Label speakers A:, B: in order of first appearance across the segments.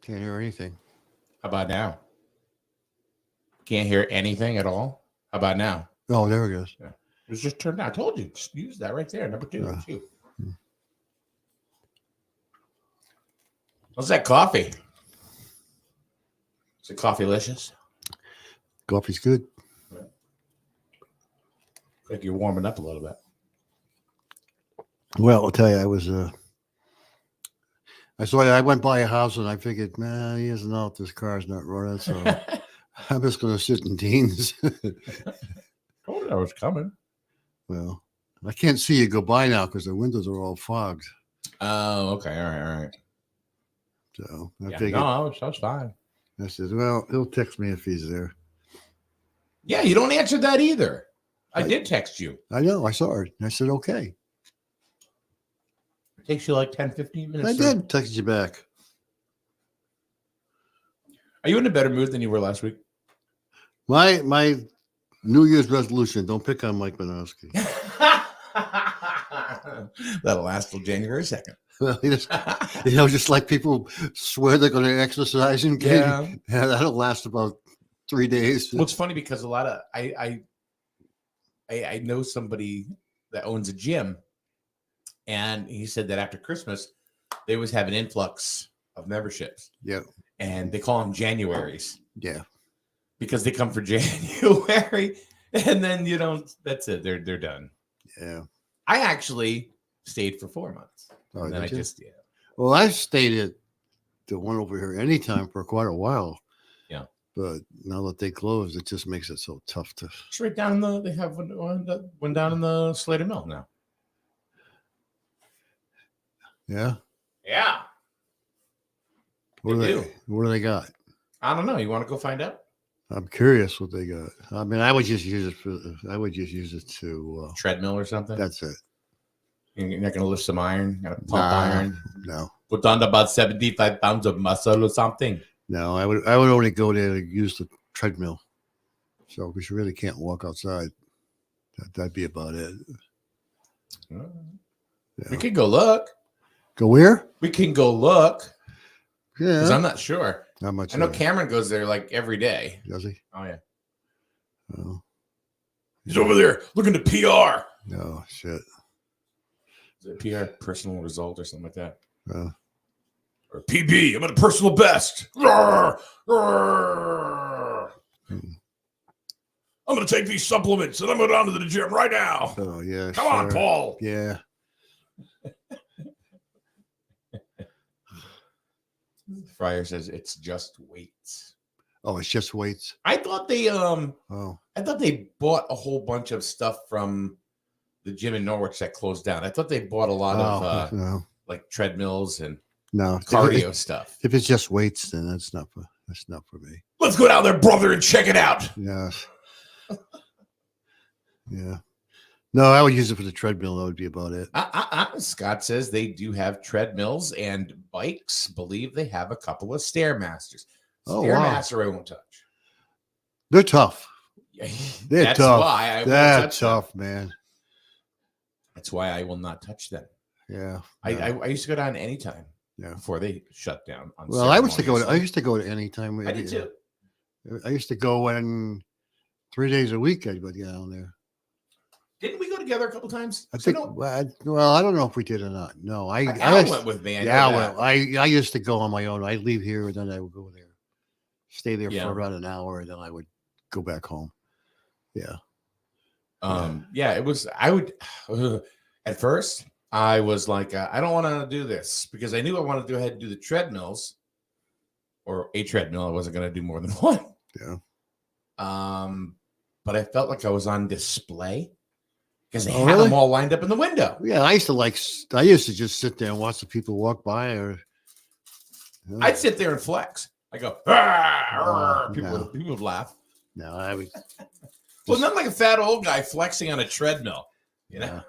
A: Can't hear anything.
B: How about now? Can't hear anything at all? How about now?
A: Oh, there it goes.
B: Yeah. It was just turned on. I told you. Just use that right there. Number 2. It's you. What's that coffee? Is it coffee-licious?
A: Coffee's good.
B: Yeah. Like you're warming up a little bit.
A: Well, I'll tell you, I went by a house and I figured, man, he doesn't know if this car's not running, so I'm just going to sit in Dean's.
B: Told you I was coming.
A: Well, I can't see you go by now because the windows are all fogged.
B: Oh, okay. All right.
A: So I
B: Yeah,
A: figured.
B: no, I was fine.
A: I said, well, he'll text me if he's there.
B: Yeah, you don't answer that either. I did text you.
A: I know. I saw it. I said, okay.
B: It takes you like 10, 15 minutes.
A: I did text you back.
B: Are you in a better mood than you were last week?
A: My New Year's resolution, don't pick on Mike Banowski.
B: That'll last till January 2nd.
A: Well, just like people swear they're going to exercise and
B: Yeah,
A: that'll last about 3 days.
B: Well, it's funny because a lot of I know somebody that owns a gym, and he said that after Christmas they always have an influx of memberships.
A: Yeah,
B: and they call them Januaries.
A: Yeah,
B: because they come for January, and then that's it. They're done.
A: Yeah,
B: I actually stayed for 4 months.
A: Oh,
B: and then I just
A: Well, I stayed at the one over here anytime for quite a while.
B: Yeah.
A: But now that they closed, it just makes it so tough to.
B: It's right down in they have one down in the Slater Mill now.
A: Yeah.
B: Yeah.
A: What do they got?
B: I don't know. You want to go find out?
A: I'm curious what they got. I mean, I would just use it to
B: treadmill or something.
A: That's it.
B: You're not going to lift some iron? Got to pump iron?
A: No.
B: Put on about 75 pounds of muscle or something?
A: No, I would only go there to use the treadmill. So because you really can't walk outside. That'd be about it.
B: Yeah. We can go look.
A: Go where?
B: We can go look.
A: Yeah.
B: Because I'm not sure.
A: Not much.
B: I know Cameron goes there like every day.
A: Does he?
B: Oh, yeah.
A: Oh.
B: He's over there looking to PR.
A: No, shit.
B: Is it PR, personal result or something like that?
A: Or
B: PB, I'm at a personal best. Roar, roar. I'm going to take these supplements and I'm going down to the gym right now.
A: Oh, yeah.
B: Come on, Paul.
A: Yeah.
B: Fryer says it's just weights.
A: Oh, it's just weights.
B: I thought they bought a whole bunch of stuff from the gym in Norwich that closed down. I thought they bought a lot of like treadmills and cardio stuff.
A: If it's just weights, then that's not for me.
B: Let's go down there, brother, and check it out.
A: Yeah. Yeah. No, I would use it for the treadmill. That would be about it.
B: Scott says they do have treadmills and bikes. Believe they have a couple of Stairmasters. Stairmaster I won't touch.
A: They're tough. They're
B: That's
A: tough.
B: why I won't
A: That's
B: touch
A: tough,
B: them.
A: Man.
B: That's why I will not touch them.
A: Yeah.
B: I used to go down anytime.
A: Yeah.
B: Before they shut down.
A: Well, I used to go to any time.
B: I did too.
A: I used to go in 3 days a week. I'd go down there.
B: Didn't we go together a couple times?
A: I think. Well, I don't know if we did or not. No, I
B: went with me.
A: I used to go on my own. I'd leave here and then I would go there, stay there for about an hour, and then I would go back home. Yeah.
B: It was. I would. At first, I was like, I don't want to do this because I knew I wanted to go ahead and do the treadmills, or a treadmill. I wasn't going to do more than one.
A: Yeah.
B: But I felt like I was on display. Because they had them all lined up in the window.
A: Yeah, I used to just sit there and watch the people walk by.
B: I'd sit there and flex. I go, people would laugh.
A: No, I would.
B: Well, not like a fat old guy flexing on a treadmill, you know.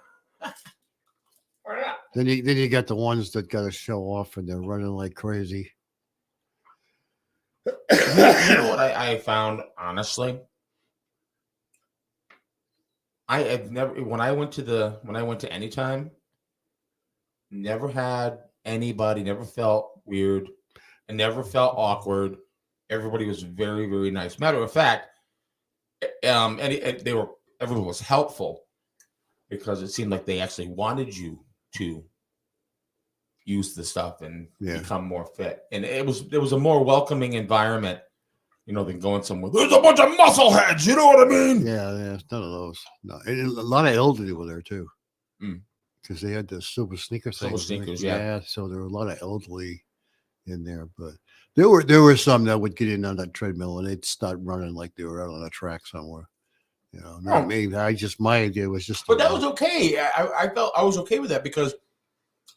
A: Then you got the ones that got to show off and they're running like crazy.
B: You know what I found, honestly? I have never, when I went to Anytime, never had anybody, never felt weird. It never felt awkward. Everybody was very, very nice. Matter of fact, and everyone was helpful because it seemed like they actually wanted you to use the stuff and become more fit. And it was a more welcoming environment, than going somewhere. There's a bunch of muscle heads. You know what I mean?
A: Yeah, none of those. No, and a lot of elderly were there too, because they had the silver sneaker thing.
B: Silver sneakers,
A: yeah. So there were a lot of elderly in there, but there were some that would get in on that treadmill and they'd start running like they were out on a track somewhere. Not me. My idea was just.
B: But that was okay. I felt I was okay with that because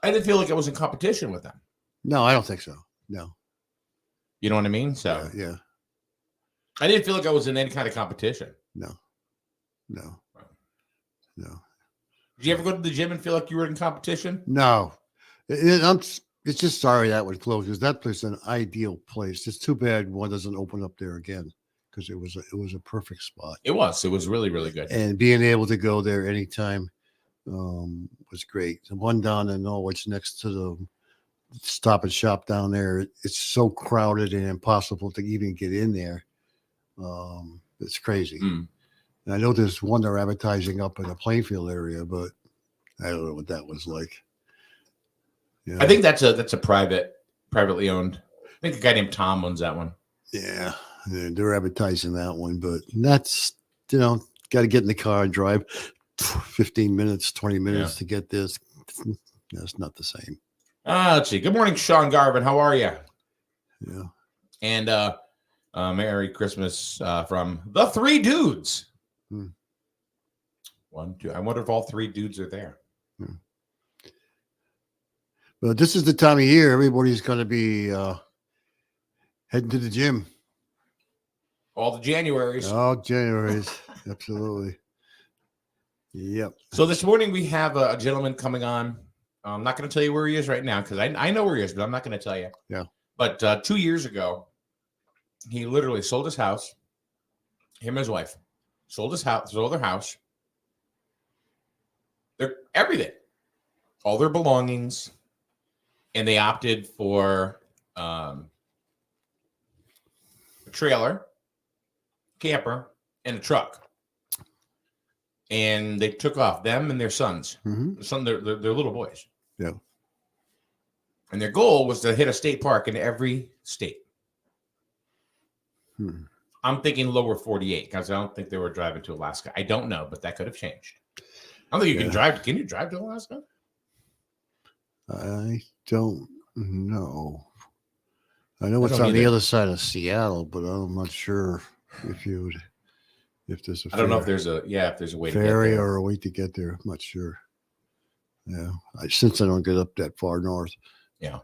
B: I didn't feel like I was in competition with them.
A: No, I don't think so. No.
B: You know what I mean? So
A: yeah.
B: I didn't feel like I was in any kind of competition.
A: No.
B: Did you ever go to the gym and feel like you were in competition?
A: No. It's just sorry that would close because that place is an ideal place. It's too bad one doesn't open up there again because it was a perfect spot.
B: It was really, really good.
A: And being able to go there anytime was great. The one down in Norwich next to the Stop and Shop down there, it's so crowded and impossible to even get in there. It's crazy. And I know there's one they're advertising up in the Plainfield area, but I don't know what that was like.
B: I think that's a privately owned. I think a guy named Tom owns that one.
A: Yeah, they're advertising that one, but that's got to get in the car and drive 15 minutes, 20 minutes to get this. That's not the same.
B: Let's see. Good morning, Sean Garvin. How are you?
A: Yeah.
B: And Merry Christmas from the three dudes. 1, 2. I wonder if all three dudes are there.
A: But this is the time of year everybody's going to be heading to the gym.
B: All the Januaries.
A: All Januaries. Absolutely. Yep.
B: So this morning we have a gentleman coming on. I'm not going to tell you where he is right now because I know where he is, but I'm not going to tell you.
A: Yeah.
B: But 2 years ago, he literally sold his house. Him and his wife sold their house. Their everything, all their belongings, and they opted for a trailer, camper, and a truck. And they took off, them and their sons. Their little boys.
A: Yeah.
B: And their goal was to hit a state park in every state. I'm thinking lower 48 because I don't think they were driving to Alaska. I don't know, but that could have changed. I don't think you can drive. Can you drive to Alaska?
A: I don't know. I know it's on the other side of Seattle, but I'm not sure if there's a
B: I don't know if there's a way to get
A: ferry
B: there.
A: or a way to get there. I'm not sure. Yeah, since I don't get up that far north.
B: Yeah,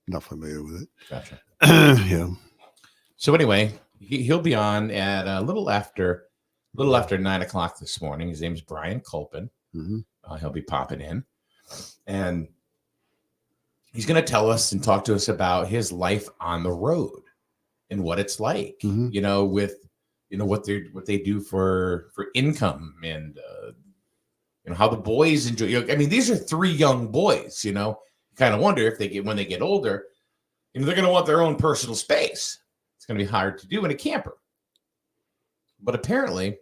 A: not familiar with it.
B: Gotcha.
A: Yeah.
B: So anyway, he'll be on at a little after 9:00 this morning. His name's Brian Culpin. He'll be popping in, and he's going to tell us and talk to us about his life on the road and what it's like. With what they do for income and how the boys enjoy. I mean, these are 3 young boys. You kind of wonder if when they get older, they're going to want their own personal space. It's going to be hard to do in a camper. But apparently,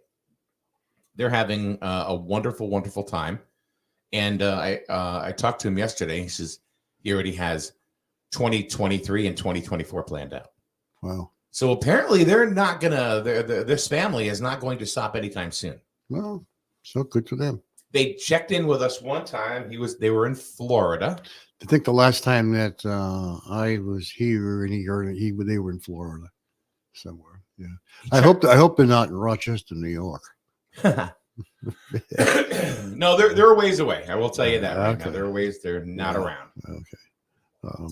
B: they're having a wonderful, wonderful time. And I talked to him yesterday. He says he already has 2023 and 2024 planned out.
A: Wow.
B: So apparently they're not going to, this family is not going to stop anytime soon.
A: Well, so good for them.
B: They checked in with us one time. They were in Florida.
A: I think the last time that I was here and they were in Florida somewhere. Yeah. I hope they're not in Rochester, New York.
B: No, they're a ways away. I will tell you that right now. They're a ways. They're not around.
A: Okay.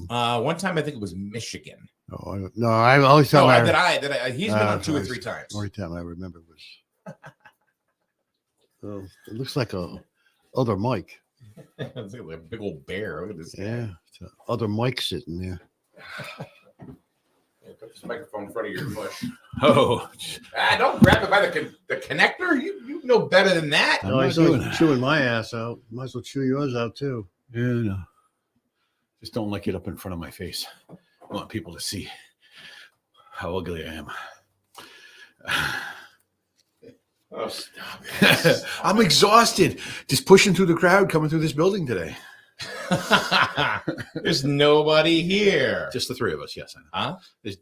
B: One time I think it was Michigan.
A: I always thought
B: he's been on 2 or 3 times.
A: The only time I remember was it looks like a other mic.
B: It's like a big old bear. Look at this guy.
A: Yeah, it's other mic sitting there.
B: Put this microphone in front of your bush. Don't grab it by the connector. You know better than that.
A: No, he's chewing my ass out. Might as well chew yours out too.
C: Yeah, no. Just don't lick it up in front of my face. want people to see how ugly I am.
B: Oh, stop it.
C: I'm exhausted just pushing through the crowd coming through this building today.
B: There's nobody here.
C: Just the three of us, yes. I know.
B: Huh?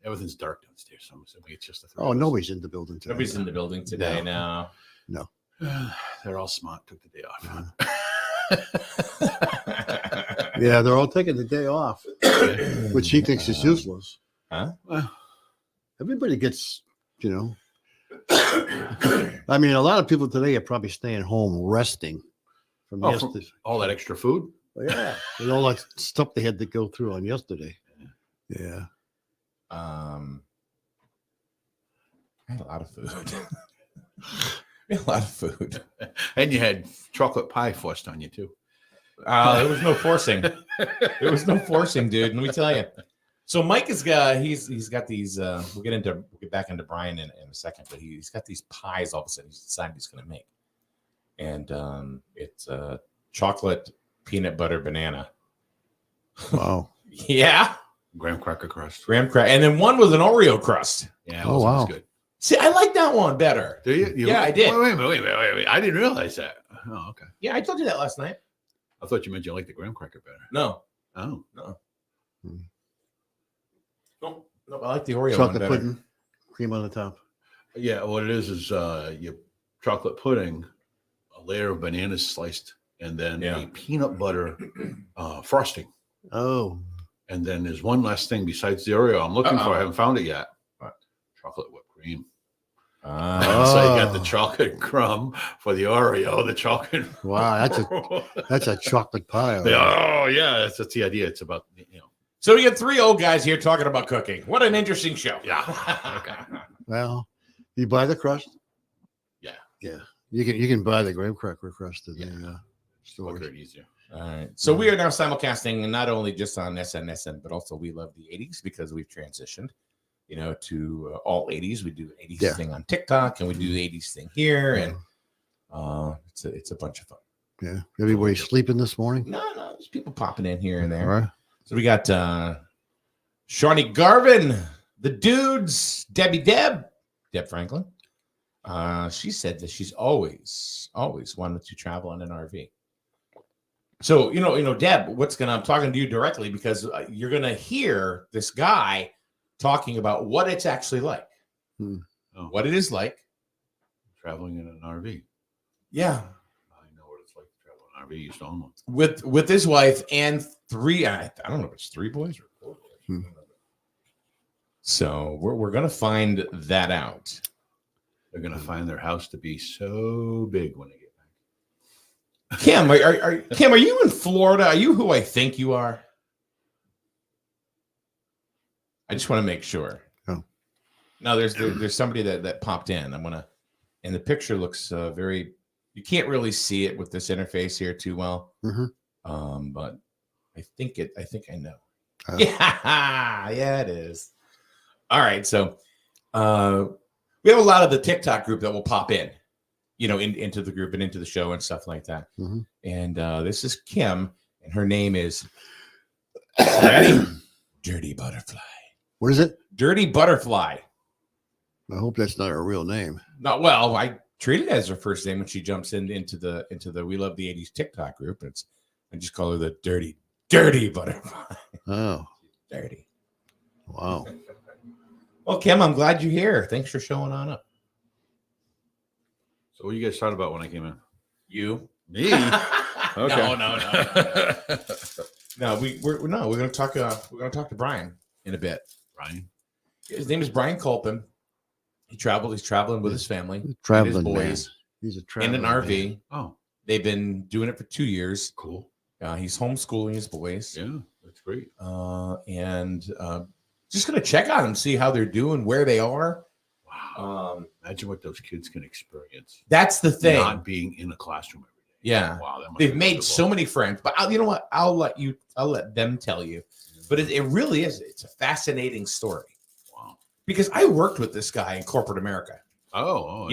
C: Everything's dark downstairs, so I'm assuming it's just the three
A: Oh,
C: of us.
A: nobody's in the building today.
B: Nobody's in the building today now.
A: No.
C: They're all smart, took the day off.
A: Yeah, they're all taking the day off, which he thinks is useless.
B: Huh?
C: Well,
A: Everybody gets, I mean, a lot of people today are probably staying home resting from
C: Oh,
A: yesterday.
C: all that extra food?
A: Yeah, and all that stuff they had to go through on yesterday. Yeah.
B: I had a lot of food. We had a lot of food.
C: And you had chocolate pie forced on you, too.
B: There was no forcing. There was no forcing, dude. Let me tell you. So Mike has got he's got these. We'll get back into Brian in a second, but he's got these pies. All of a sudden, he's decided he's going to make, and it's chocolate peanut butter banana.
A: Wow.
B: Yeah,
C: Graham cracker crust.
B: graham cracker, and then one with an Oreo crust.
C: Yeah,
A: Oh,
C: was
A: wow.
C: good.
B: See, I like that one better.
C: Do you?
B: Yeah, I did.
C: Wait a minute. I didn't realize that. Oh, okay.
B: Yeah, I told you that last night.
C: I thought you meant you liked the graham cracker better.
B: No,
C: Oh.
B: no, I like the Oreo one
A: Chocolate
B: better.
A: pudding, cream on the top.
C: Yeah, what it is you chocolate pudding, a layer of bananas sliced, and then
B: Yeah.
C: a peanut butter frosting.
A: Oh,
C: And then there's one last thing besides the Oreo I'm looking for. I haven't found it yet.
B: What?
C: Chocolate whipped cream.
B: Ah.
C: So you got the chocolate crumb for the Oreo, the chocolate.
A: wow. That's a chocolate pie. all right.
C: Oh, yeah. That's the idea. It's about,
B: So we got three old guys here talking about cooking. What an interesting show.
C: Yeah. Okay.
A: Well, you buy the crust.
C: Yeah.
A: Yeah. You can buy the graham cracker crust in the stores.
C: Quicker and easier.
B: All right. So we are now simulcasting not only just on SNSN, but also We Love the 80s because we've transitioned, to all 80s. We do 80s thing on TikTok and we do the 80s thing here. And it's a bunch of fun.
A: Yeah. Everybody sleeping this morning?
B: No, there's people popping in here and
A: All
B: there.
A: right.
B: So we got Shawnee Garvin, the dudes, Deb Franklin. She said that she's always wanted to travel in an RV. So, Deb, I'm talking to you directly because you're going to hear this guy talking about what it's actually like, what it is like.
C: Traveling in an RV.
B: Yeah.
C: I know what it's like to travel in an RV. You used to own one.
B: With his wife and three, I don't know if it's three boys or four boys. So we're going to find that out.
C: They're going to find their house to be so big when they get back.
B: Kim, Kim, are you in Florida? Are you who I think you are? I just want to make sure.
A: Oh.
B: No, there's somebody that popped in. And the picture looks very. You can't really see it with this interface here too well.
A: Mm-hmm.
B: But I think I know. Yeah, it is. All right, so we have a lot of the TikTok group that will pop in. Into the group and into the show and stuff like that.
A: Mm-hmm.
B: And this is Kim, and her name is ready? Dirty Butterfly.
A: What is it?
B: Dirty Butterfly.
A: I hope that's not her real name.
B: Not well. I treat it as her first name when she jumps into the We Love the 80s TikTok group. I just call her the Dirty Butterfly.
A: Oh,
B: Dirty.
A: wow.
B: Well, Kim, I'm glad you're here. Thanks for showing on up.
C: So what you guys thought about when I came in?
B: You.
C: Me? Okay.
B: No. No, we're going to talk. We're going to talk to Brian in a bit.
C: Brian?
B: His name is Brian Culpin. He's traveling with his family,
A: Traveling
B: his
A: man.
B: boys,
A: He's a
B: in
A: traveling
B: an RV.
A: man.
C: Oh,
B: They've been doing it for 2 years.
C: cool.
B: He's homeschooling his boys.
C: Yeah, that's great.
B: And just going to check on them, see how they're doing, where they are.
C: Wow. Imagine what those kids can experience.
B: That's the thing.
C: Not being in a classroom every day.
B: Yeah.
C: Wow. That must
B: They've
C: be
B: made
C: wonderful.
B: so many friends, but you know what? I'll let them tell you. But it really is. It's a fascinating story.
C: Wow.
B: Because I worked with this guy in corporate America.
C: Oh.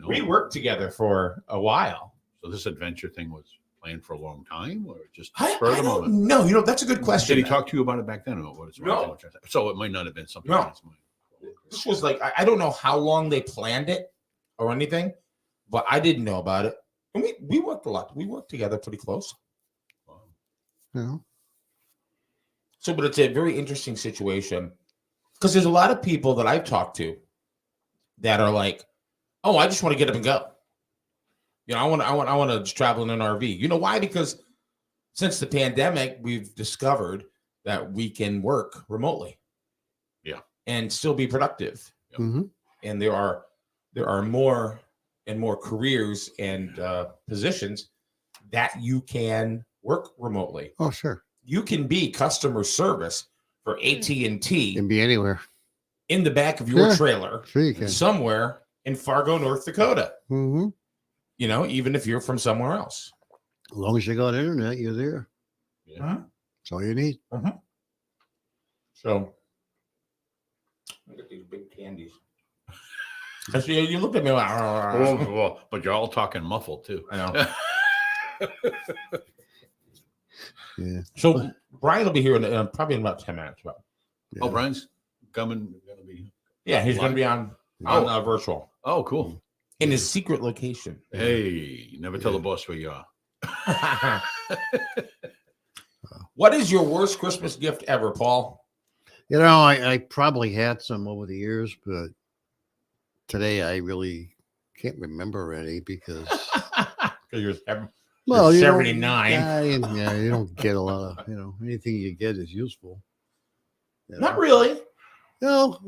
B: We worked together for a while.
C: So this adventure thing was planned for a long time, or just
B: I
C: spur of the moment?
B: No, that's a good question.
C: Did he talk to you about it back then? Or what is
B: No.
C: So it might not have been something.
B: No.
C: on his mind.
B: This was like, I don't know how long they planned it or anything, but I didn't know about it. And we worked a lot. We worked together pretty close.
C: Wow.
A: Yeah.
B: So, but it's a very interesting situation because there's a lot of people that I've talked to that are like, "Oh, I just want to get up and go. I want to just travel in an RV." You know why? Because since the pandemic, we've discovered that we can work remotely, and still be productive.
A: Mm-hmm.
B: And there are more and more careers and positions that you can work remotely.
A: Oh, sure.
B: You can be customer service for AT&T
A: Can be anywhere.
B: in the back of your
A: Yeah.
B: trailer
A: Sure you can.
B: somewhere in Fargo, North Dakota.
A: Mm-hmm.
B: Even if you're from somewhere else.
A: As long as you got internet, you're there.
C: Yeah.
A: That's all you need.
B: So look at these big candies. You looked at me like,
C: Oh, but you're all talking muffled too.
B: I know.
A: Yeah.
B: So Brian will be here in probably in about 10 minutes. But
A: Yeah.
C: Oh, Brian's coming. Gonna be.
B: yeah, he's going to be on virtual
C: Oh, cool.
B: in his secret location.
C: Hey, you never tell the boss where you are.
B: What is your worst Christmas gift ever, Paul?
A: I probably had some over the years, but today I really can't remember any because
B: You're
A: well, you don't-
B: 79.
A: Yeah, you don't get a lot of anything you get is useful.
B: Not really.
A: No.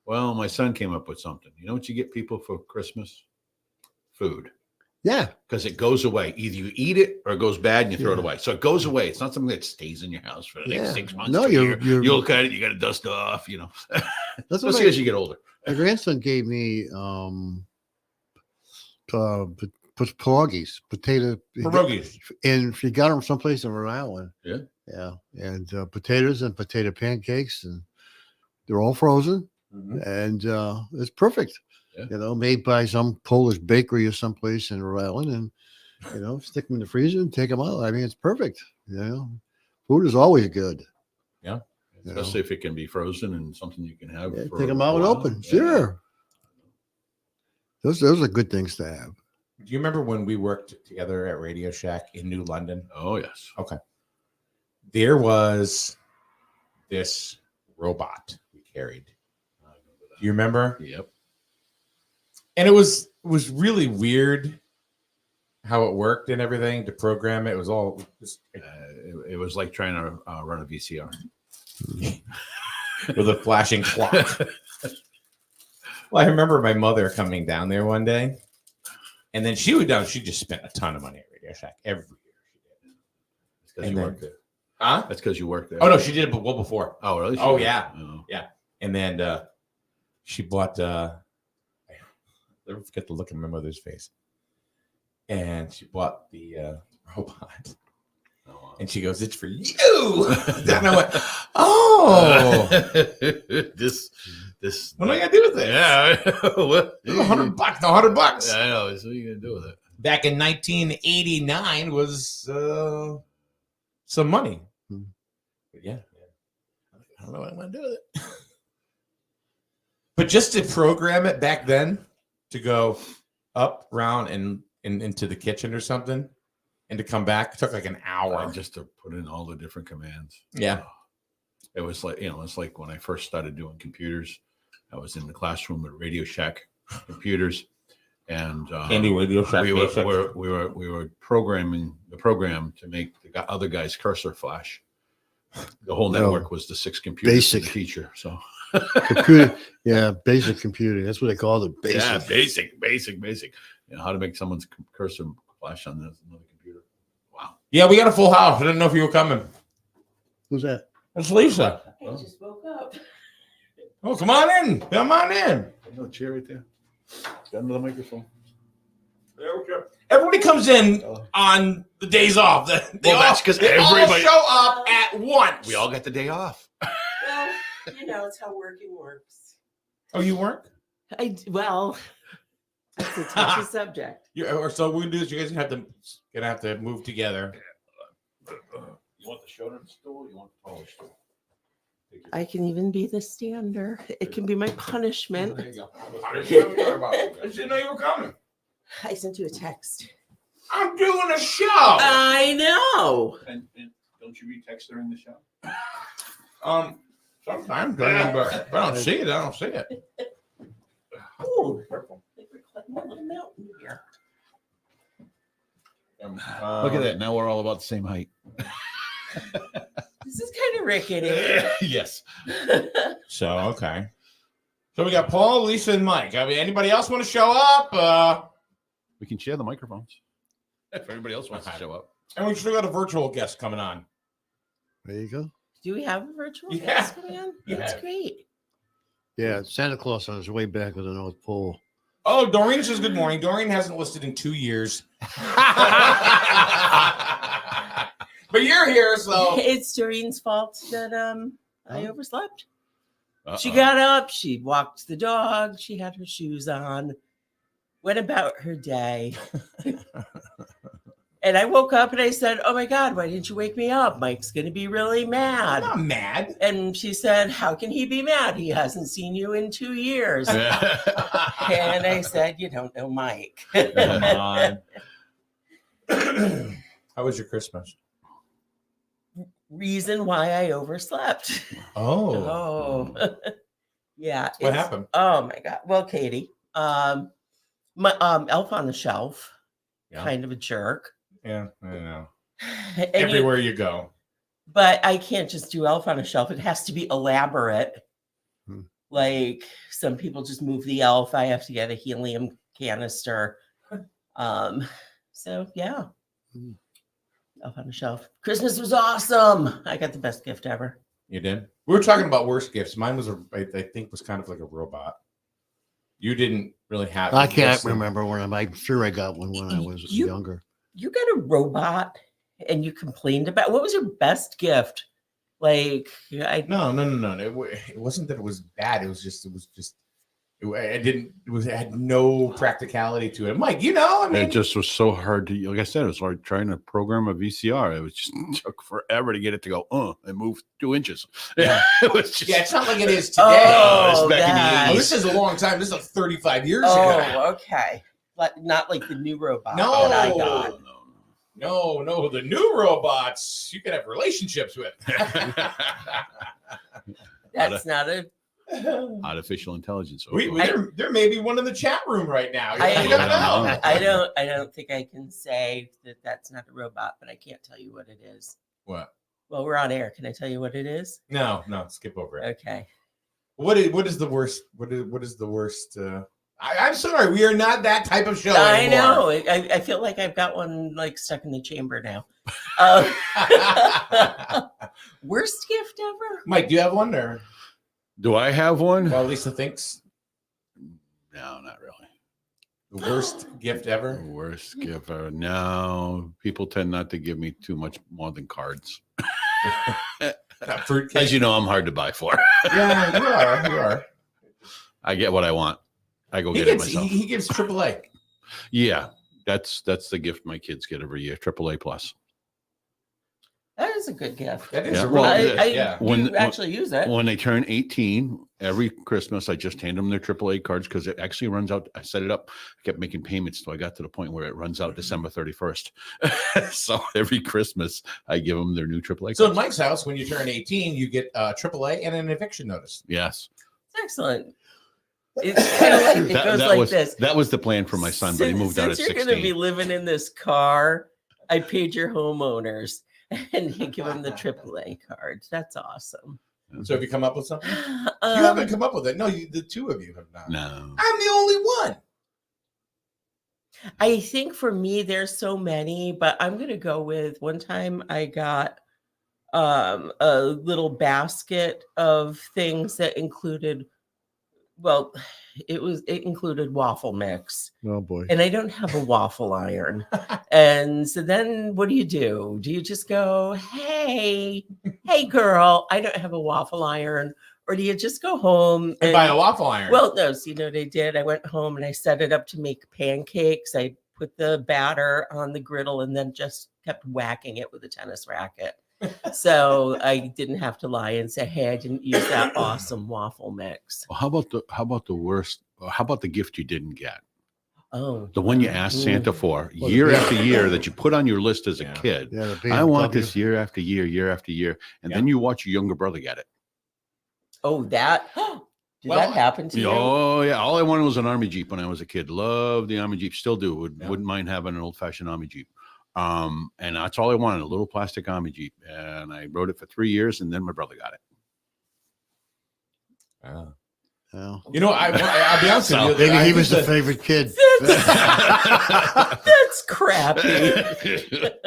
C: Well, my son came up with something. You know what you get people for Christmas? Food.
A: Yeah.
C: Because it goes away. Either you eat it or it goes bad and you throw it
A: Yeah.
C: away. So it goes away. It's not something that stays in your house for the next
A: Yeah.
C: 6 months.
A: No,
C: to a
A: you're-
C: year. You look at it, you got to dust off,
A: That's what
C: Especially as you get older.
A: my grandson gave me pierogies,
B: Pierogies.
A: and she got them someplace in Rhode Island.
C: Yeah.
A: And potatoes and potato pancakes, and they're all frozen, and it's perfect.
C: Yeah.
A: Made by some Polish bakery or someplace in Rhode Island, and stick them in the freezer and take them out. I mean, it's perfect. Food is always good.
B: Yeah.
C: Especially if it can be frozen and something you can have.
A: Yeah,
C: for
A: take them
C: a
A: out and
C: while.
A: open.
C: Yeah.
A: Sure. Those are good things to have.
B: Do you remember when we worked together at Radio Shack in New London?
C: Oh, yes.
B: Okay. There was this robot we carried. Do you remember?
C: Yep.
B: And it was really weird how it worked and everything to program it. It was all just
C: It was like trying to run a VCR.
B: with a flashing clock. Well, I remember my mother coming down there one day, and then she just spent a ton of money at Radio Shack every year.
C: That's because
B: And
C: you
B: then-
C: worked there.
B: Huh?
C: That's because you worked there.
B: Oh no, she did it well before.
C: Oh, really?
B: Oh,
C: She did?
B: yeah.
C: Oh.
B: And then she bought I'll never forget the look on my mother's face. And she bought the robot.
C: Oh, wow.
B: And she goes, "It's for you." And I went, "Oh,
C: this.
B: what am I gonna do with it?"
C: Yeah. What?
B: $100. No, $100.
C: I know. So what are you gonna do with it?
B: Back in 1989 was some money.
A: Hmm.
B: But yeah, I don't know what I'm gonna do with it. But just to program it back then to go up, round, and into the kitchen or something, and to come back took like an hour.
C: Just to put in all the different commands.
B: Yeah.
C: It was like, it's like when I first started doing computers, I was in the classroom at Radio Shack computers, and
B: Andy Radio Shack.
C: we were programming the program to make the other guy's cursor flash. The whole
A: No.
C: network was the 6 computers for the
A: Basic.
C: teacher. So
A: Computer, basic computing. That's what they call it. Basic.
C: yeah, basic. How to make someone's cursor flash on another computer. Wow.
B: Yeah, we got a full house. I didn't know if you were coming.
A: Who's that?
B: It's Lisa.
D: I just woke up.
B: Oh, come on in. Come on in.
C: No chair right there. Got another microphone.
B: Everybody comes in on the days off. They
C: Well, that's 'cause
B: they all
C: everybody-
B: show up at once.
C: We all got the day off.
D: Well, it's how working works.
B: Oh, you weren't?
D: Well, it's a touchy subject.
B: Or so we do is you guys have to Gonna have to move together.
C: You want the shorter stool? Or you want the taller stool?
D: I can even be the stander. It can be my punishment.
C: There you go.
B: I didn't know you were coming.
D: I sent you a text.
B: I'm doing a show.
D: I know.
C: And don't you read text during the show?
B: Sometimes, but if I don't see it, I don't see it.
D: Ooh, purple. I think we're climbing a little mountain here.
C: Look at that. Now we're all about the same height.
D: This is kind of rickety.
C: Yes.
B: So okay. So we got Paul, Lisa, and Mike. I mean, anybody else want to show up?
C: We can share the microphones if everybody else wants to show up.
B: And we still got a virtual guest coming on.
A: There you go.
D: Do we have a virtual
B: Yeah.
D: guest coming on?
B: Yeah.
D: That's great.
A: Yeah, Santa Claus on his way back with the North Pole.
B: Oh, Doreen says good morning. Doreen hasn't listed in 2 years. But you're here, so
D: It's Doreen's fault that I overslept. She
C: Uh-oh.
D: got up, she walked the dog, she had her shoes on, went about her day. And I woke up and I said, "Oh my God, why didn't you wake me up? Mike's going to be really
B: I'm
D: mad."
B: not mad.
D: And she said, "How can he be mad? He hasn't seen you in 2 years." And I said, "You don't know Mike."
C: Come on.
B: How was your Christmas?
D: Reason why I overslept.
B: Oh.
D: Oh, yeah.
B: What
D: it's-
B: happened?
D: Oh my God. Well, Katie, my Elf on the Shelf,
B: Yeah.
D: kind of a jerk.
B: Yeah, I know.
D: And
B: Everywhere you go.
D: but I can't just do Elf on a Shelf. It has to be elaborate.
A: Hmm.
D: Like some people just move the elf. I have to get a helium canister. So yeah.
A: Hmm.
D: Elf on a Shelf. Christmas was awesome. I got the best gift ever.
B: You did? We were talking about worst gifts. Mine was, I think, was kind of like a robot. You didn't really have.
A: I can't
B: gifts.
A: remember I'm sure I got one when I was
D: You-
A: younger.
D: You got a robot and you complained about what was your best gift? Like I
B: No. It wasn't that it was bad. It had no practicality to it. Mike, I mean,
C: It just was so hard to, like I said, it was like trying to program a VCR. It was just took forever to get it to go, and move 2 inches.
B: Yeah.
C: It was just,
B: yeah, it's not like it is today.
D: Oh,
C: it's back in the
D: that.
B: Oh,
C: 80s.
B: this is a long time. This is like 35 years
D: Oh,
B: ago.
D: okay. But not like the new robot
B: No.
D: that I
C: No,
D: got.
B: No, the new robots you can have relationships with.
D: That's not a
C: Artificial intelligence.
B: There may be one in the chat room right now. You
D: I,
B: never know.
D: I don't think I can say that that's not a robot, but I can't tell you what it is.
B: What?
D: Well, we're on air. Can I tell you what it is?
B: No, skip over it.
D: Okay.
B: What is the worst? What is the worst? I'm sorry, we are not that type of show.
D: I
B: anymore.
D: know. I feel like I've got one like stuck in the chamber now. Worst gift ever?
B: Mike, do you have one or?
C: Do I have one?
B: Well, Lisa thinks
C: No, not really.
B: the worst gift ever.
C: Worst gift ever. No, people tend not to give me too much more than cards.
B: Fruit
C: As you know, I'm hard to buy for.
B: Yeah, you are.
C: I get what I want. I go
B: He
C: get it
B: gives
C: myself.
B: he gives AAA.
C: Yeah, that's the gift my kids get every year. AAA plus.
D: That is a good gift.
B: That is
C: Yeah,
B: a
C: well,
B: really
D: I
B: yeah.
D: do actually use it.
C: When they turn 18, every Christmas, I just hand them their AAA cards because it actually runs out. I set it up, I kept making payments till I got to the point where it runs out December 31st. So every Christmas, I give them their new AAA
B: So in
C: cards.
B: Mike's house, when you turn 18, you get AAA and an eviction notice.
C: Yes.
D: Excellent. It's kind of like it goes like
C: was,
D: this.
C: That was the plan for my son, but he moved out at
D: Since you're going to be
C: 16.
D: living in this car, I paid your homeowners and you give them the AAA cards. That's awesome.
B: So have you come up with something? You haven't come up with it. No, the two of you have not.
C: No.
B: I'm the only one.
D: I think for me, there's so many, but I'm going to go with one time I got a little basket of things that included, well, it included waffle mix.
A: Oh boy.
D: And I don't have a waffle iron. And so then what do? Do you just go, hey girl, I don't have a waffle iron? Or do you just go home
B: And buy a waffle iron.
D: well, no, so you know what I did? I went home and I set it up to make pancakes. I put the batter on the griddle and then just kept whacking it with a tennis racket. So I didn't have to lie and say, "Hey, I didn't use that awesome waffle mix."
C: Well, how about the worst? How about the gift you didn't get?
D: Oh,
C: The one you asked Santa for
A: Well,
C: year
A: the
C: after year that you put on your list as a
B: Yeah.
C: kid.
A: Yeah, the
C: I want
A: BMW.
C: this year after year after year. And
B: Yeah.
C: then you watch your younger brother get it.
D: Oh, that did
B: Well,
D: that happen to you?
C: Oh, yeah. All I wanted was an Army Jeep when I was a kid. Loved the Army Jeep. Still do.
B: Yeah.
C: Wouldn't mind having an old fashioned Army Jeep. And that's all I wanted, a little plastic Army Jeep. And I rode it for 3 years, and then my brother got it.
B: Oh.
A: Well,
B: You know, I'll be honest with you.
A: maybe
B: I
A: he
B: think
A: was the
B: that-
A: favorite kid.
D: That's crappy.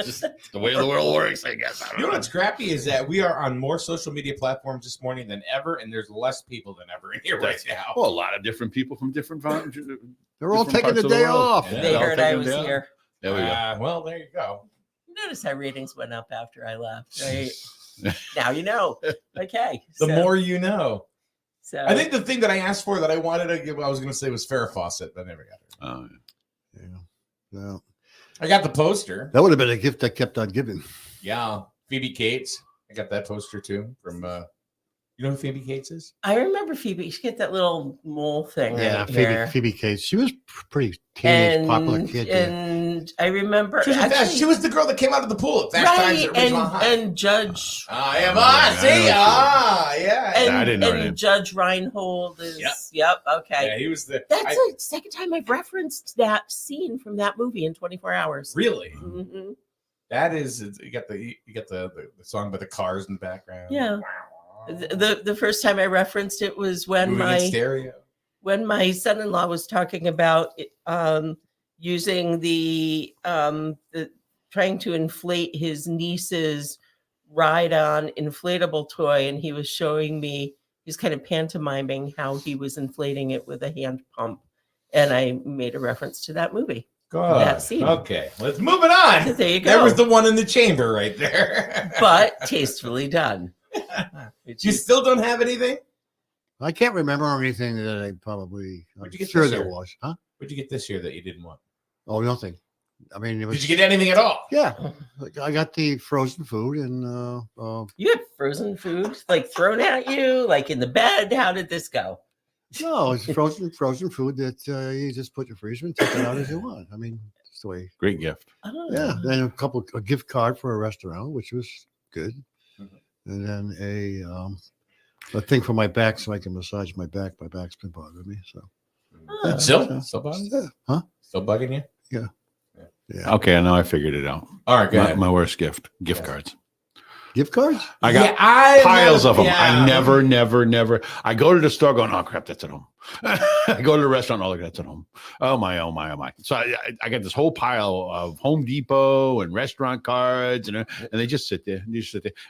C: Just the way the world works, I guess. I
B: You know what's crappy is that we are on more social media platforms this morning than ever, and there's less people than ever in here right now.
C: Well, a lot of different people from different.
A: They're all
C: Different
A: taking
C: parts
A: the
C: of the
A: day
C: world.
A: off.
B: Yeah.
D: They
C: I'll
D: heard
C: take
D: I
C: them
D: was
C: down.
D: here.
C: There we go.
B: Well, there you go.
D: Notice how ratings went up after I left. Right? Now you know. Okay.
B: The more you know.
D: So
B: I think the thing that I asked for that I wanted to give, I was going to say was Farrah Fawcett, but I never got it.
C: Oh,
A: Yeah. No.
B: I got the poster.
A: That would have been a gift I kept on giving.
B: Yeah, Phoebe Cates. I got that poster too from. You know who Phoebe Cates is?
D: I remember Phoebe. She get that little mole thing.
A: Yeah,
D: right here.
A: Phoebe Cates. She was pretty teenage, popular kid. Yeah.
D: And I remember
B: She was,
D: actually,
B: she was the girl that came out of the pool at Fast Times
D: right,
B: at Ridgemont High.
D: and Judge
B: I am
C: Yeah,
B: on.
C: I
B: See,
C: know
B: yeah.
D: and,
C: I didn't know her name.
D: and Judge Reinhold is
B: Yep.
D: okay.
B: Yeah, he was the.
D: That's the second time I've referenced that scene from that movie in 24 hours.
B: Really.
D: Mhm.
B: That is, you got the song by the cars in the background.
D: Yeah. The first time I referenced it was when
B: Moving in stereo.
D: when my son-in-law was talking about using the trying to inflate his niece's ride-on inflatable toy, and he was showing me, he's kind of pantomiming how he was inflating it with a hand pump, and I made a reference to that movie.
B: Good.
D: That scene.
B: Okay, let's move it on.
D: There you go.
B: There was the one in the chamber right there.
D: But tastefully done.
B: You still don't have anything?
A: I can't remember anything that I probably.
B: Where'd
A: I'm
B: you get
A: sure
B: this
A: there
B: year?
A: was. Huh?
B: What'd you get this year that you didn't want?
A: Oh, nothing. I mean, it was.
B: Did you get anything at all?
A: Yeah, I got the frozen food and
D: You had frozen food like thrown at you, like in the bed. How did this go?
A: no, it's frozen food that you just put in the freezer and take it out as you want. I mean, that's the way.
C: great gift.
D: Oh.
A: Yeah, then a gift card for a restaurant, which was good, and then a thing for my back so I can massage my back. My back's been bothering me, so
D: Oh.
B: Still bugging?
A: yeah. Huh?
B: Still bugging you?
A: Yeah,
C: Okay, now I figured it out.
B: All right, go
C: My,
B: ahead.
C: my worst gift
B: Yeah.
C: cards.
A: gift cards.
C: I got
B: I
C: piles of them.
B: yeah.
C: I never. I go to the store going, oh crap, that's at home. I go to the restaurant, oh look, that's at home. Oh my. So I got this whole pile of Home Depot and restaurant cards, and they just sit there.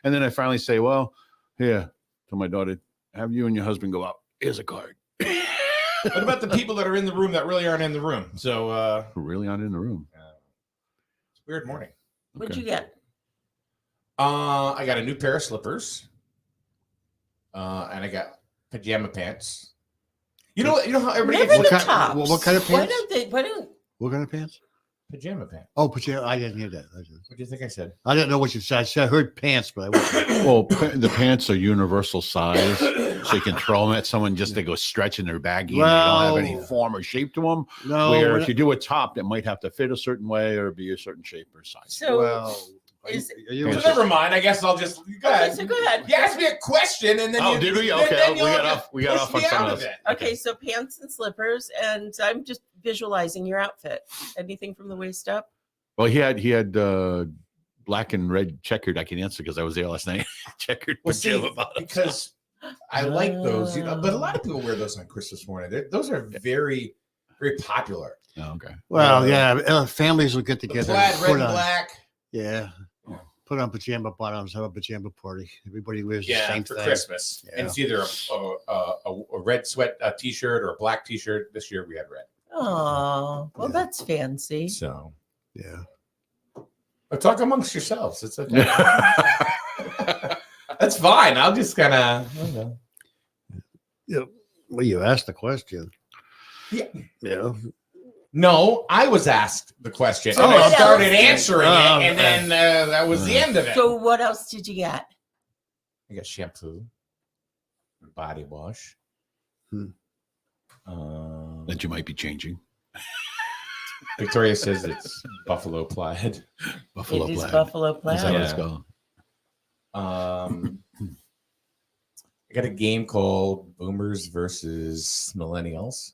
C: And then I finally say, well, here, to my daughter, have you and your husband go out. Here's a card.
B: What about the people that are in the room that really aren't in the room? So
C: Who really aren't in the room.
B: it's a weird morning.
D: What'd
C: Okay.
D: you get?
B: I got a new pair of slippers. And I got pajama pants. You know how everybody
D: Never
B: gets
D: the
A: What kind-
D: tops.
A: what kind of
D: Why
A: pants?
D: don't they? Why don't?
A: What kind of pants?
B: pajama pants.
A: Oh, pajama. I didn't hear that.
B: What do you think I said?
A: I didn't know what you said. I heard pants, but I wasn't.
C: Well, the pants are universal size, so you can throw them at someone just to go stretch in their baggie, and they don't have any
A: Well,
C: form or shape to them.
A: No.
C: Where
A: we're
C: if you do a top, that might have to fit a certain way or be a certain shape or size.
D: So
A: well, are
D: is-
A: you,
B: So never mind. I guess I'll just go
D: okay,
B: ahead.
D: so go ahead.
B: You asked me a question, and then
C: Oh,
B: you,
C: did we?
B: then-
C: Okay,
B: then
C: we
B: you'll
C: got
B: just
C: off. We got
B: push
C: off on
B: me
C: some
B: out
C: of this.
B: it.
D: Okay, so pants and slippers, and I'm just visualizing your outfit. Anything from the waist up?
C: Well, he had black and red checkered. I can answer because I was there last night. Checkered
B: Well, see,
C: pajama bottoms.
B: because I like those, but a lot of people wear those on Christmas morning. Those are very, very popular.
C: Oh, okay.
A: well, yeah. Families will get
B: The
A: together.
B: plaid,
A: and
B: red
A: put
B: and
A: on-
B: black.
A: Yeah.
B: Yeah.
A: Put on pajama bottoms. Have a pajama party. Everybody wears the
B: Yeah,
A: same
B: for
A: thing.
B: Christmas.
A: Yeah.
B: And it's either a red sweat t-shirt or a black t-shirt. This year we had red.
D: Oh, well,
A: Yeah.
D: that's fancy.
B: So
A: Yeah.
B: talk amongst yourselves. It's okay. That's fine. I'll just kind of.
A: Yeah. Well, you asked the question.
B: Yeah.
A: Yeah.
B: No, I was asked the question.
D: So
B: and I
D: what
B: started
D: else?
B: answering it, and then that was the end of it.
D: So what else did you get?
B: I got shampoo, body wash.
C: That you might be changing.
B: Victoria says it's buffalo plaid.
C: Buffalo
D: It is
C: plaid.
D: buffalo
C: Is that
D: plaid.
C: what it's
B: Yeah.
C: called?
B: I got a game called Boomers versus Millennials.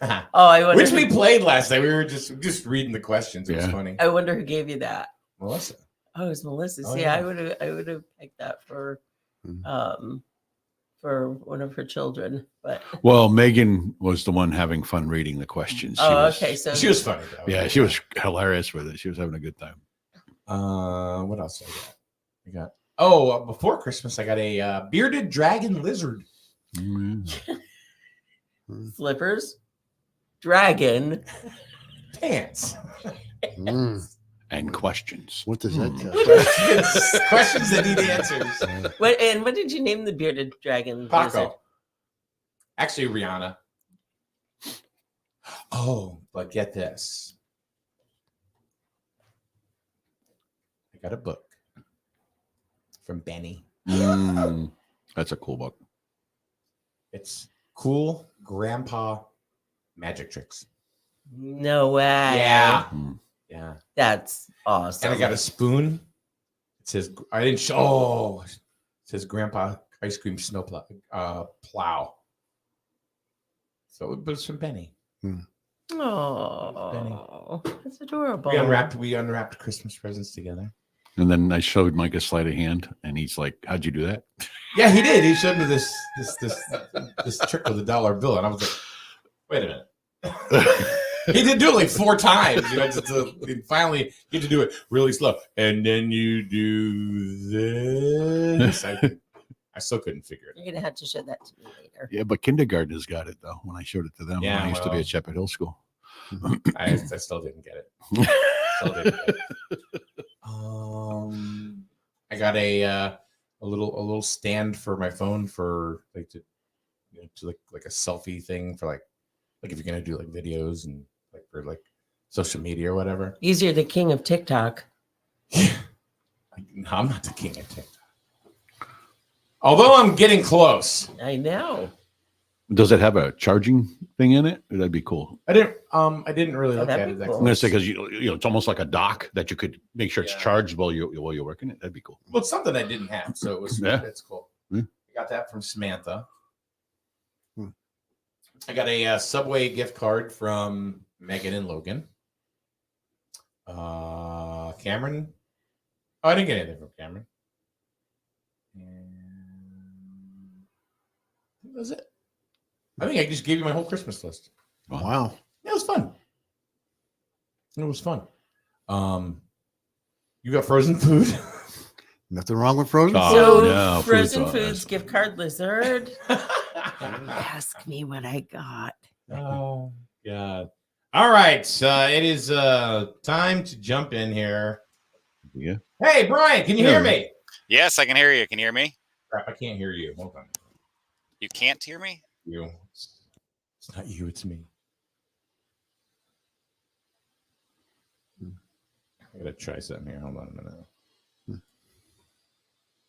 D: Oh, I wonder.
B: Which we played last night. We were just reading the questions. It was
C: Yeah.
B: funny.
D: I wonder who gave you that.
B: Melissa.
D: Oh, it was Melissa.
B: Oh,
D: See,
B: yeah.
D: I would have picked that for one of her children, but
C: Well, Megan was the one having fun reading the questions. She was,
D: okay, so
B: She was funny though.
C: Yeah, she was hilarious with it. She was having a good time.
B: What else I got? Before Christmas, I got a bearded dragon lizard.
D: slippers, dragon.
B: Pants.
C: And questions.
A: What does that tell?
B: Questions that need answers.
D: What did you name the bearded dragon? lizard?
B: Paco. Actually, Rihanna. Oh, but get this. I got a book from Benny.
C: That's a cool book.
B: It's Cool Grandpa Magic Tricks.
D: No way.
B: Yeah.
C: Mm.
B: Yeah.
D: That's awesome.
B: And I got a spoon. It says, I didn't show. Oh, it says Grandpa Ice Cream Snow Plow. So it was from Benny.
D: Oh, that's adorable.
B: We unwrapped Christmas presents together.
C: And then I showed Mike a sleight of hand, and he's like, "How'd you do that?"
B: Yeah, he did. He showed me this trick with a dollar bill, and I was like, "Wait a minute." He did do it like 4 times, and finally get to do it really slow. And then you do this. I still couldn't figure it out.
D: You're gonna have to show that to me later.
C: Yeah, but kindergarteners got it though. When I showed it to them,
B: Yeah,
C: when I used to be
B: well.
C: at Shepherd Hill School.
B: I still didn't get it. Still didn't get it. I got a little stand for my phone for like to like a selfie thing for like if you're gonna do like videos and like for like social media or whatever.
D: You're the king of TikTok.
B: No, I'm not the king of TikTok. Although I'm getting close.
D: I know.
C: Does it have a charging thing in it? That'd be cool.
B: I didn't really look
D: that'd
B: at
D: be
B: it that
D: cool.
C: I'm gonna
B: close.
C: say because it's almost like a dock that you could make sure it's
B: Yeah.
C: charged while you're working it. That'd be cool.
B: Well, it's something I didn't have, so it was
C: Yeah.
B: it's cool.
C: Yeah.
B: I got that from Samantha. I got a Subway gift card from Megan and Logan. Cameron. Oh, I didn't get anything from Cameron. And that was it. I think I just gave you my whole Christmas list.
A: Wow.
B: It was fun. It was fun. You got frozen food.
A: Nothing wrong with frozen.
C: Oh,
D: So
C: no,
D: frozen
C: food's
D: foods
C: awesome.
D: gift card lizard. Ask me what I got.
B: Oh God! All right, it is time to jump in here.
C: Yeah.
B: Hey, Brian, can you hear me?
E: Yes, I can hear you. Can you hear me?
B: Crap, I can't hear you. Hold on.
E: You can't hear me?
B: You. It's not you. It's me. I gotta try something here. Hold on a minute.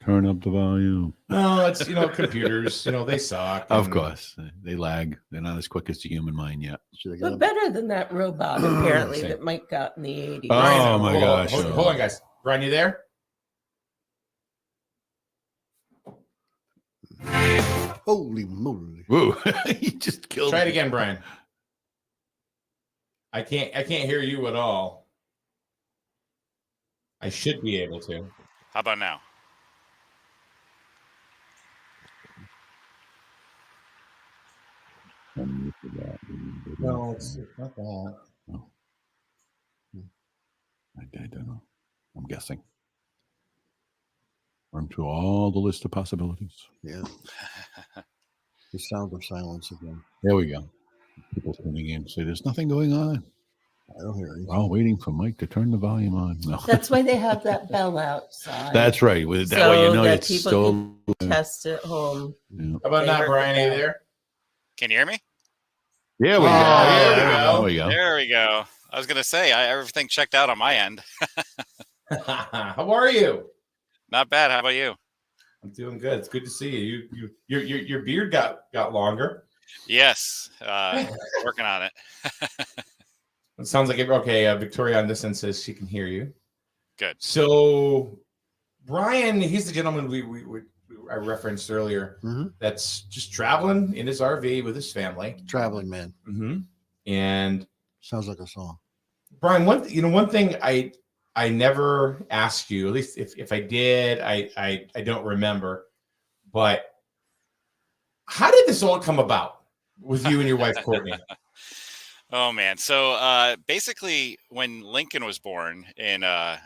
C: Turn up the volume.
B: No, it's computers. They suck.
C: Of
B: and-
C: course, they lag. They're not as quick as the human mind yet.
A: Should I get
D: But
A: up?
D: better than that robot, apparently,
B: Same.
D: that Mike got in the 80s.
C: Oh,
B: Brian,
C: my
B: hold on,
C: gosh.
B: Hold on, guys. Brian, you there?
A: Holy moly!
C: Woo! He just killed
B: Try it
C: me.
B: again, Brian. I can't hear you at all. I should be able to.
E: How about now?
B: No, it's not that.
C: I don't know. I'm guessing. Run through all the list of possibilities.
A: Yeah. The sound of silence again.
C: There we go. People tuning in say there's nothing going on.
A: I don't hear anything.
C: We're all waiting for Mike to turn the volume on. No.
D: That's why they have that bell outside.
C: That's right. With that
D: So
C: way, you know
D: that
C: it's
D: people
C: still.
D: Test at home.
C: Yeah.
B: How about
D: They
B: now,
D: heard
B: Brian? Are you
D: that.
B: there?
E: Can you hear me?
C: There we go.
A: Oh,
C: There we go.
E: There we go. I was gonna say everything checked out on my end.
B: How are you?
E: Not bad. How about you?
B: I'm doing good. It's good to see you. Your beard got longer.
E: Yes, working on it.
B: It sounds like okay. Victoria on this end says she can hear you.
E: Good.
B: So Brian, he's the gentleman I referenced earlier.
A: Mhm.
B: That's just traveling in his RV with his family.
A: Traveling man.
B: Mm-hmm. And
A: Sounds like a song.
B: Brian, one thing I never asked you, at least if I did, I don't remember. But how did this all come about with you and your wife Courtney?
E: Oh man. So basically, when Lincoln was born in well,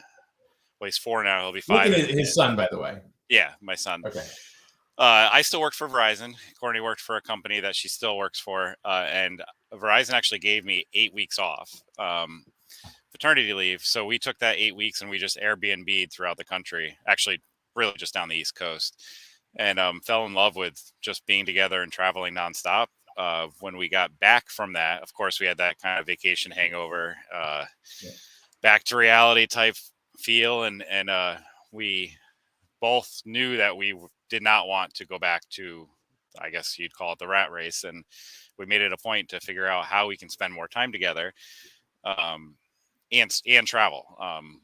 E: he's 4 now. He'll be 5.
B: Look at his son, by the way.
E: Yeah, my son.
B: Okay.
E: I still worked for Verizon. Courtney worked for a company that she still works for, and Verizon actually gave me 8 weeks off, paternity leave. So we took that 8 weeks and we just Airbnb'd throughout the country. Actually, really just down the East Coast, and fell in love with just being together and traveling nonstop. When we got back from that, of course, we had that kind of vacation hangover, back to reality type feel, and we both knew that we did not want to go back to, I guess you'd call it the rat race. And we made it a point to figure out how we can spend more time together, and travel.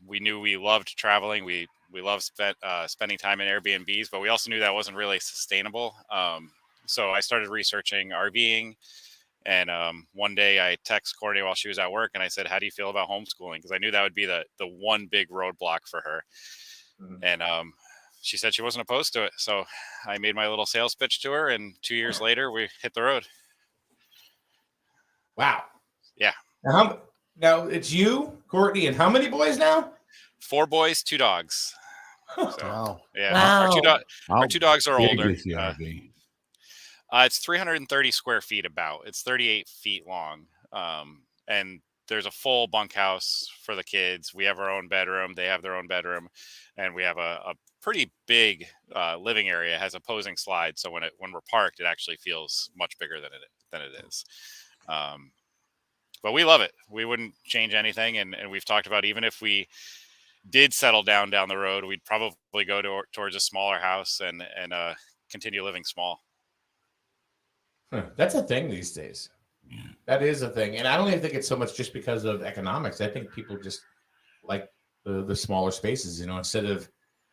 E: We knew we loved traveling. We loved spending time in Airbnbs, but we also knew that wasn't really sustainable. So I started researching RVing. And one day I texted Courtney while she was at work and I said, how do you feel about homeschooling? Because I knew that would be the one big roadblock for her. Mm-hmm. And she said she wasn't opposed to it. So I made my little sales pitch to her, and 2 years later, we hit the road.
B: Wow.
E: Yeah.
B: Now it's you, Courtney, and how many boys now?
E: 4 boys, 2 dogs. So,
A: Wow.
E: Yeah.
D: Wow.
E: Our two dogs are
C: Big
E: older.
C: is the RV?
E: It's 330 square feet about. It's 38 feet long. And there's a full bunkhouse for the kids. We have our own bedroom. They have their own bedroom. And we have a pretty big living area. It has opposing slides. So when we're parked, it actually feels much bigger than it is. But we love it. We wouldn't change anything. And we've talked about, even if we did settle down the road, we'd probably go towards a smaller house and continue living small.
B: That's a thing these days. Yeah. That is a thing. And I don't even think it's so much just because of economics. I think people just like the smaller spaces, instead of,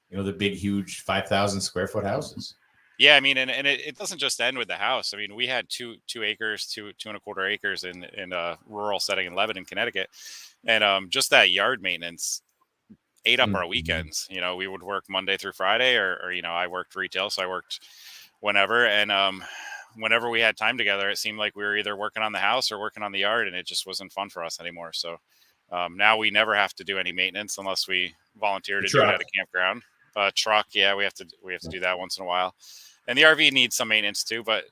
B: the big, huge 5,000 square foot houses.
E: Yeah. I mean, and it doesn't just end with the house. I mean, we had 2 acres, 2.25 acres in a rural setting in Lebanon, Connecticut. And just that yard maintenance ate up our weekends. We would work Monday through Friday or I worked retail. So I worked whenever. And, whenever we had time together, it seemed like we were either working on the house or working on the yard, and it just wasn't fun for us anymore. So now we never have to do any maintenance unless we volunteer to do it at a campground. Truck, yeah, we have to do that once in a while. And the RV needs some maintenance too, but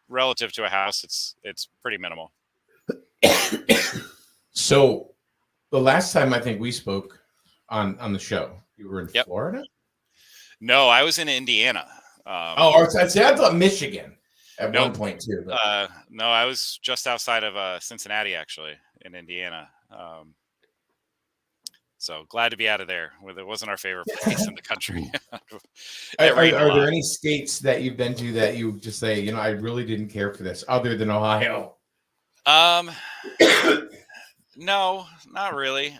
E: relative to a house, it's pretty minimal.
B: So the last time I think we spoke on the show, you were in Florida?
E: No, I was in Indiana.
B: I thought Michigan. At one point too.
E: No, I was just outside of Cincinnati, actually, in Indiana. So glad to be out of there. It wasn't our favorite place in the country.
B: Are there any states that you've been to that you just say, I really didn't care for this, other than Ohio?
E: No, not really.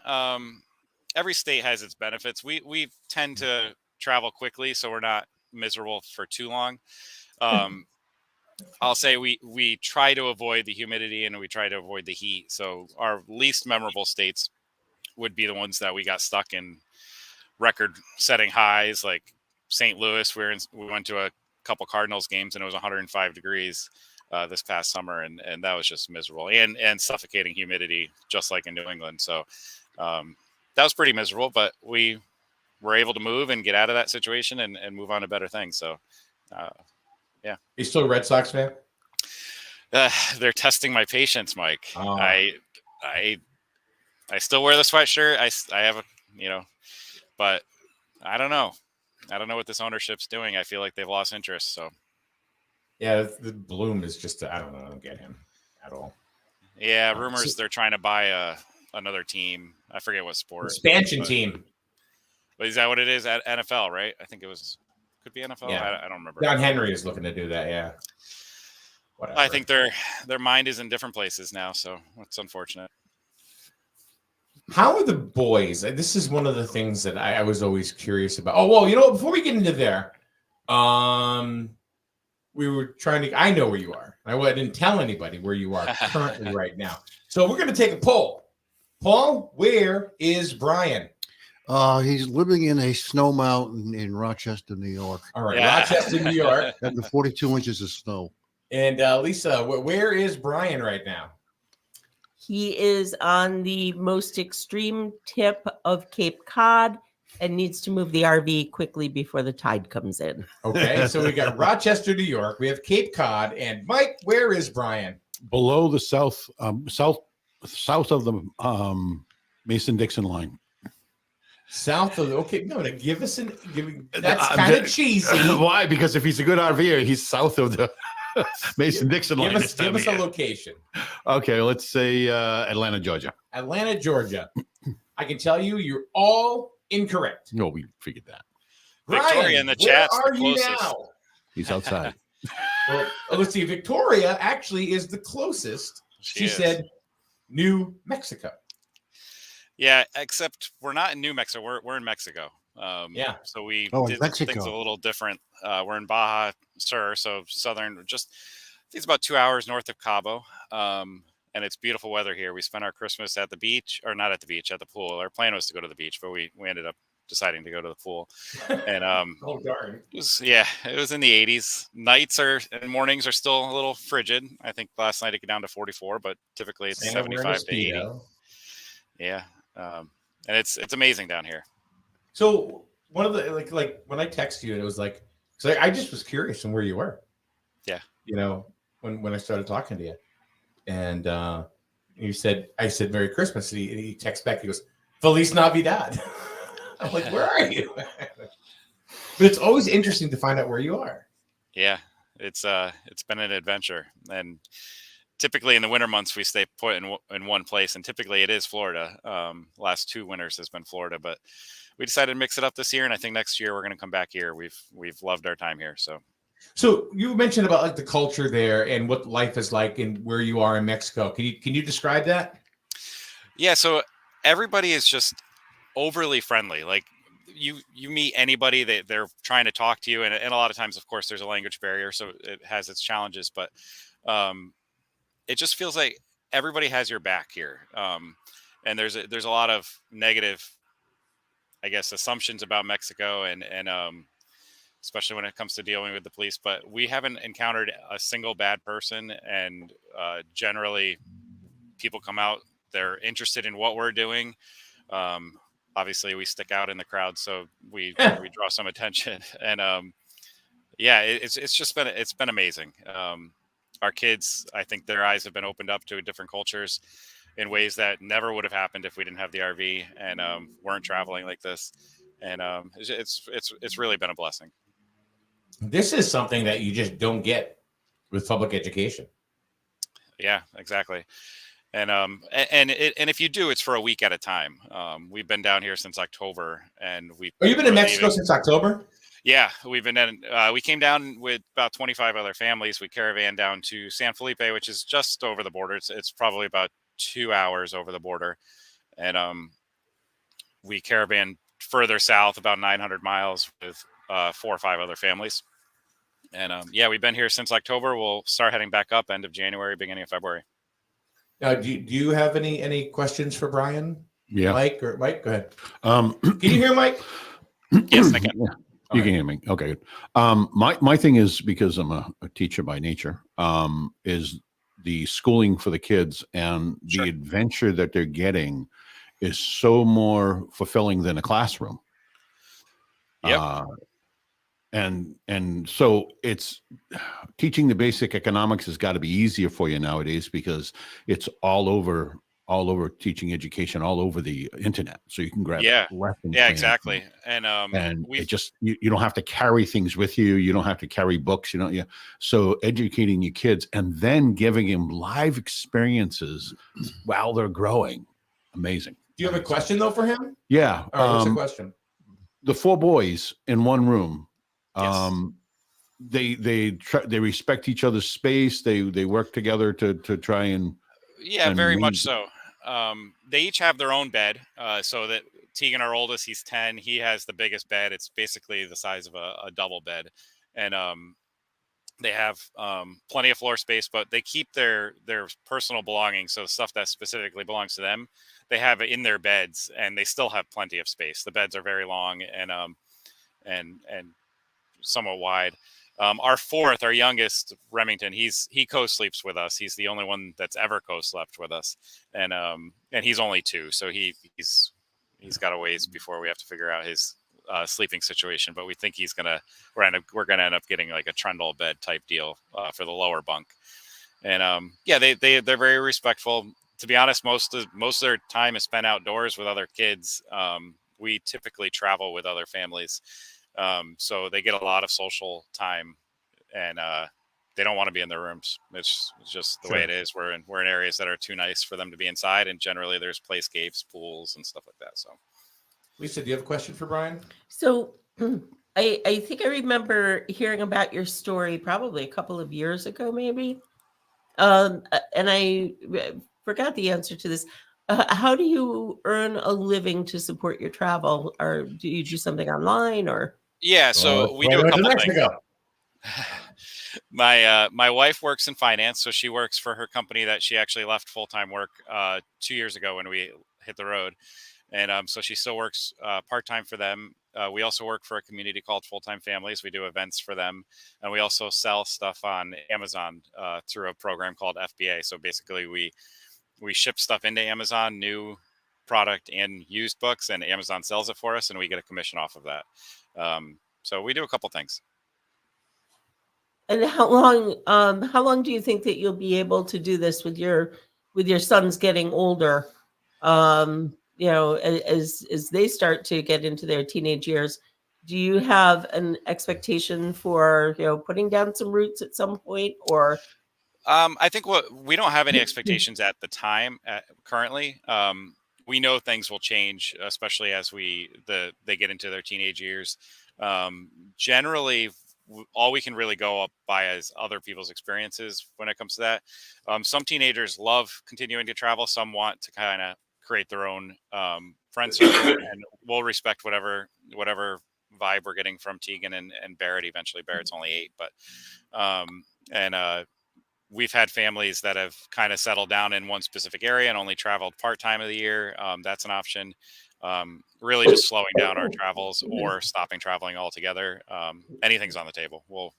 E: Every state has its benefits. We tend to travel quickly, so we're not miserable for too long. I'll say we try to avoid the humidity and we try to avoid the heat. So our least memorable states would be the ones that we got stuck in record-setting highs, like St. Louis. We went to a couple Cardinals games and it was 105 degrees this past summer, and that was just miserable and suffocating humidity, just like in New England. So that was pretty miserable, but we were able to move and get out of that situation and move on to better things. So. Yeah.
B: Are you still a Red Sox fan?
E: They're testing my patience, Mike.
B: Oh.
E: I still wear the sweatshirt. I have but I don't know. I don't know what this ownership's doing. I feel like they've lost interest. So.
B: Yeah, the Bloom is just, I don't know. I don't get him at all.
E: Yeah, rumors they're trying to buy another team. I forget what sport.
B: Expansion team.
E: But is that what it is at NFL? Right? I think it was. Could be NFL.
B: Yeah.
E: I don't remember.
B: John Henry is looking to do that. Yeah. Whatever.
E: I think their mind is in different places now, so it's unfortunate.
B: How are the boys? This is one of the things that I was always curious about. Oh, well, you know, before we get into there, we were trying to. I know where you are. I didn't tell anybody where you are currently right now. So we're going to take a poll. Paul, where is Brian?
A: He's living in a snow mountain in Rochester, New York.
B: All right,
E: Yeah.
B: Rochester, New York.
A: At the 42 inches of snow.
B: And Lisa, where is Brian right now?
D: He is on the most extreme tip of Cape Cod and needs to move the RV quickly before the tide comes in.
B: Okay, so we got Rochester, New York. We have Cape Cod. And Mike, where is Brian?
C: Below the south of the Mason-Dixon line.
B: South of okay, no, give us that's kind of cheesy.
C: Why? Because if he's a good RVer, he's south of the Mason-Dixon line.
B: Give us a location.
C: Okay, let's say Atlanta, Georgia.
B: Atlanta, Georgia. I can tell you, you're all incorrect.
C: No, we figured that.
E: Victoria
B: Brian,
E: in the
B: where
E: chat's the
B: are you
E: closest.
B: now?
C: He's outside.
B: Well, let's see. Victoria actually is the closest. She
E: is.
B: said New Mexico.
E: Yeah, except we're not in New Mexico. We're in Mexico.
B: Yeah.
E: So we
A: Oh, in
E: did
A: Mexico.
E: things a little different. We're in Baja Sur, so southern. I think it's about 2 hours north of Cabo. And it's beautiful weather here. We spent our Christmas at the beach, or not at the beach, at the pool. Our plan was to go to the beach, but we ended up deciding to go to the pool. And
B: Oh darn.
E: it was in the 80s. Nights and mornings are still a little frigid. I think last night it got down to 44, but typically it's
B: Santa, we're in a
E: 75 to 80.
B: Speedo.
E: Yeah. And it's amazing down here.
B: So one of the like when I text you and it was like, so I just was curious on where you were.
E: Yeah.
B: You know, when I started talking to you, and I said Merry Christmas, and he texts back. He goes, Feliz Navidad. I'm like, where are you? But it's always interesting to find out where you are.
E: Yeah, it's been an adventure, and typically in the winter months we stay put in one place, and typically it is Florida. Last 2 winters has been Florida, but we decided to mix it up this year, and I think next year we're going to come back here. We've loved our time here.
B: So you mentioned about like the culture there and what life is like and where you are in Mexico. Can you describe that?
E: Yeah, so everybody is just overly friendly. Like you meet anybody, they're trying to talk to you, and a lot of times, of course, there's a language barrier, so it has its challenges, but it just feels like everybody has your back here. And there's a lot of negative, I guess, assumptions about Mexico, and especially when it comes to dealing with the police, but we haven't encountered a single bad person, and generally people come out, they're interested in what we're doing. Obviously we stick out in the crowd, so we draw some attention, and it's been amazing. Our kids, I think their eyes have been opened up to different cultures in ways that never would have happened if we didn't have the RV and weren't traveling like this. And it's really been a blessing.
B: This is something that you just don't get with public education.
E: Yeah, exactly. And if you do, it's for a week at a time. We've been down here since October, and
B: you've been in Mexico since October?
E: Yeah, we've been in. We came down with about 25 other families. We caravan down to San Felipe, which is just over the border. It's probably about 2 hours over the border, and we caravan further south about 900 miles with 4 or 5 other families. And we've been here since October. We'll start heading back up end of January, beginning of February.
B: Do you have any questions for Brian?
C: Yeah.
B: Mike, go ahead. Can you hear Mike?
E: Yes, I can.
C: Yeah. You can hear me. Okay, good. My thing is, because I'm a teacher by nature, is the schooling for the kids, and the adventure that they're getting is so more fulfilling than a classroom.
E: Yep.
C: And so it's teaching the basic economics has got to be easier for you nowadays, because it's all over all over teaching education, all over the internet. So you can grab
E: Yeah.
C: lesson
E: Yeah,
C: plans
E: exactly. And
C: and
E: we've
C: it just you don't have to carry things with you. You don't have to carry books. You know, yeah. So educating your kids and then giving them live experiences while they're growing, amazing.
B: Do you have a question though for him?
C: Yeah.
B: All right, what's the question?
C: The 4 boys in one room.
E: Yes.
C: They respect each other's space. They work together to try and
E: Yeah,
C: and
E: very much
C: main-
E: so. They each have their own bed. So that Tegan, our oldest, he's 10. He has the biggest bed. It's basically the size of a double bed. And they have plenty of floor space, but they keep their personal belongings. So stuff that specifically belongs to them, they have it in their beds, and they still have plenty of space. The beds are very long and somewhat wide. Our fourth, our youngest, Remington, he co-sleeps with us. He's the only one that's ever co-slept with us, and he's only 2, so he's got a ways before we have to figure out his sleeping situation. But we think we're gonna end up getting like a trundle bed type deal for the lower bunk. And yeah, they're very respectful. To be honest, most of their time is spent outdoors with other kids. We typically travel with other families. So they get a lot of social time, and they don't want to be in their rooms. It's just the way it is. We're in areas that are too nice for them to be inside, and generally there's playscapes, pools, and stuff like that. So,
B: Lisa, do you have a question for Brian?
D: So I think I remember hearing about your story probably a couple of years ago, maybe. And I forgot the answer to this. How do you earn a living to support your travel? Or do you do something online or?
E: yeah, so we do a couple things. My wife works in finance, so she works for her company that she actually left full-time work 2 years ago when we hit the road. And so she still works part-time for them. We also work for a community called Full-Time Families. We do events for them. And we also sell stuff on Amazon through a program called FBA. So basically we ship stuff into Amazon, new product and used books, and Amazon sells it for us, and we get a commission off of that. So we do a couple things.
D: And how long do you think that you'll be able to do this with your sons getting older? As they start to get into their teenage years, do you have an expectation for, putting down some roots at some point, or?
E: I think we don't have any expectations at the time currently. We know things will change, especially as they get into their teenage years. Generally, all we can really go up by is other people's experiences when it comes to that. Some teenagers love continuing to travel. Some want to kind of create their own friend circle, and we'll respect whatever vibe we're getting from Tegan and Barrett. Eventually, Barrett's only 8, but we've had families that have kind of settled down in one specific area and only traveled part-time of the year. That's an option. Really just slowing down our travels or stopping traveling altogether. Anything's on the table. We'll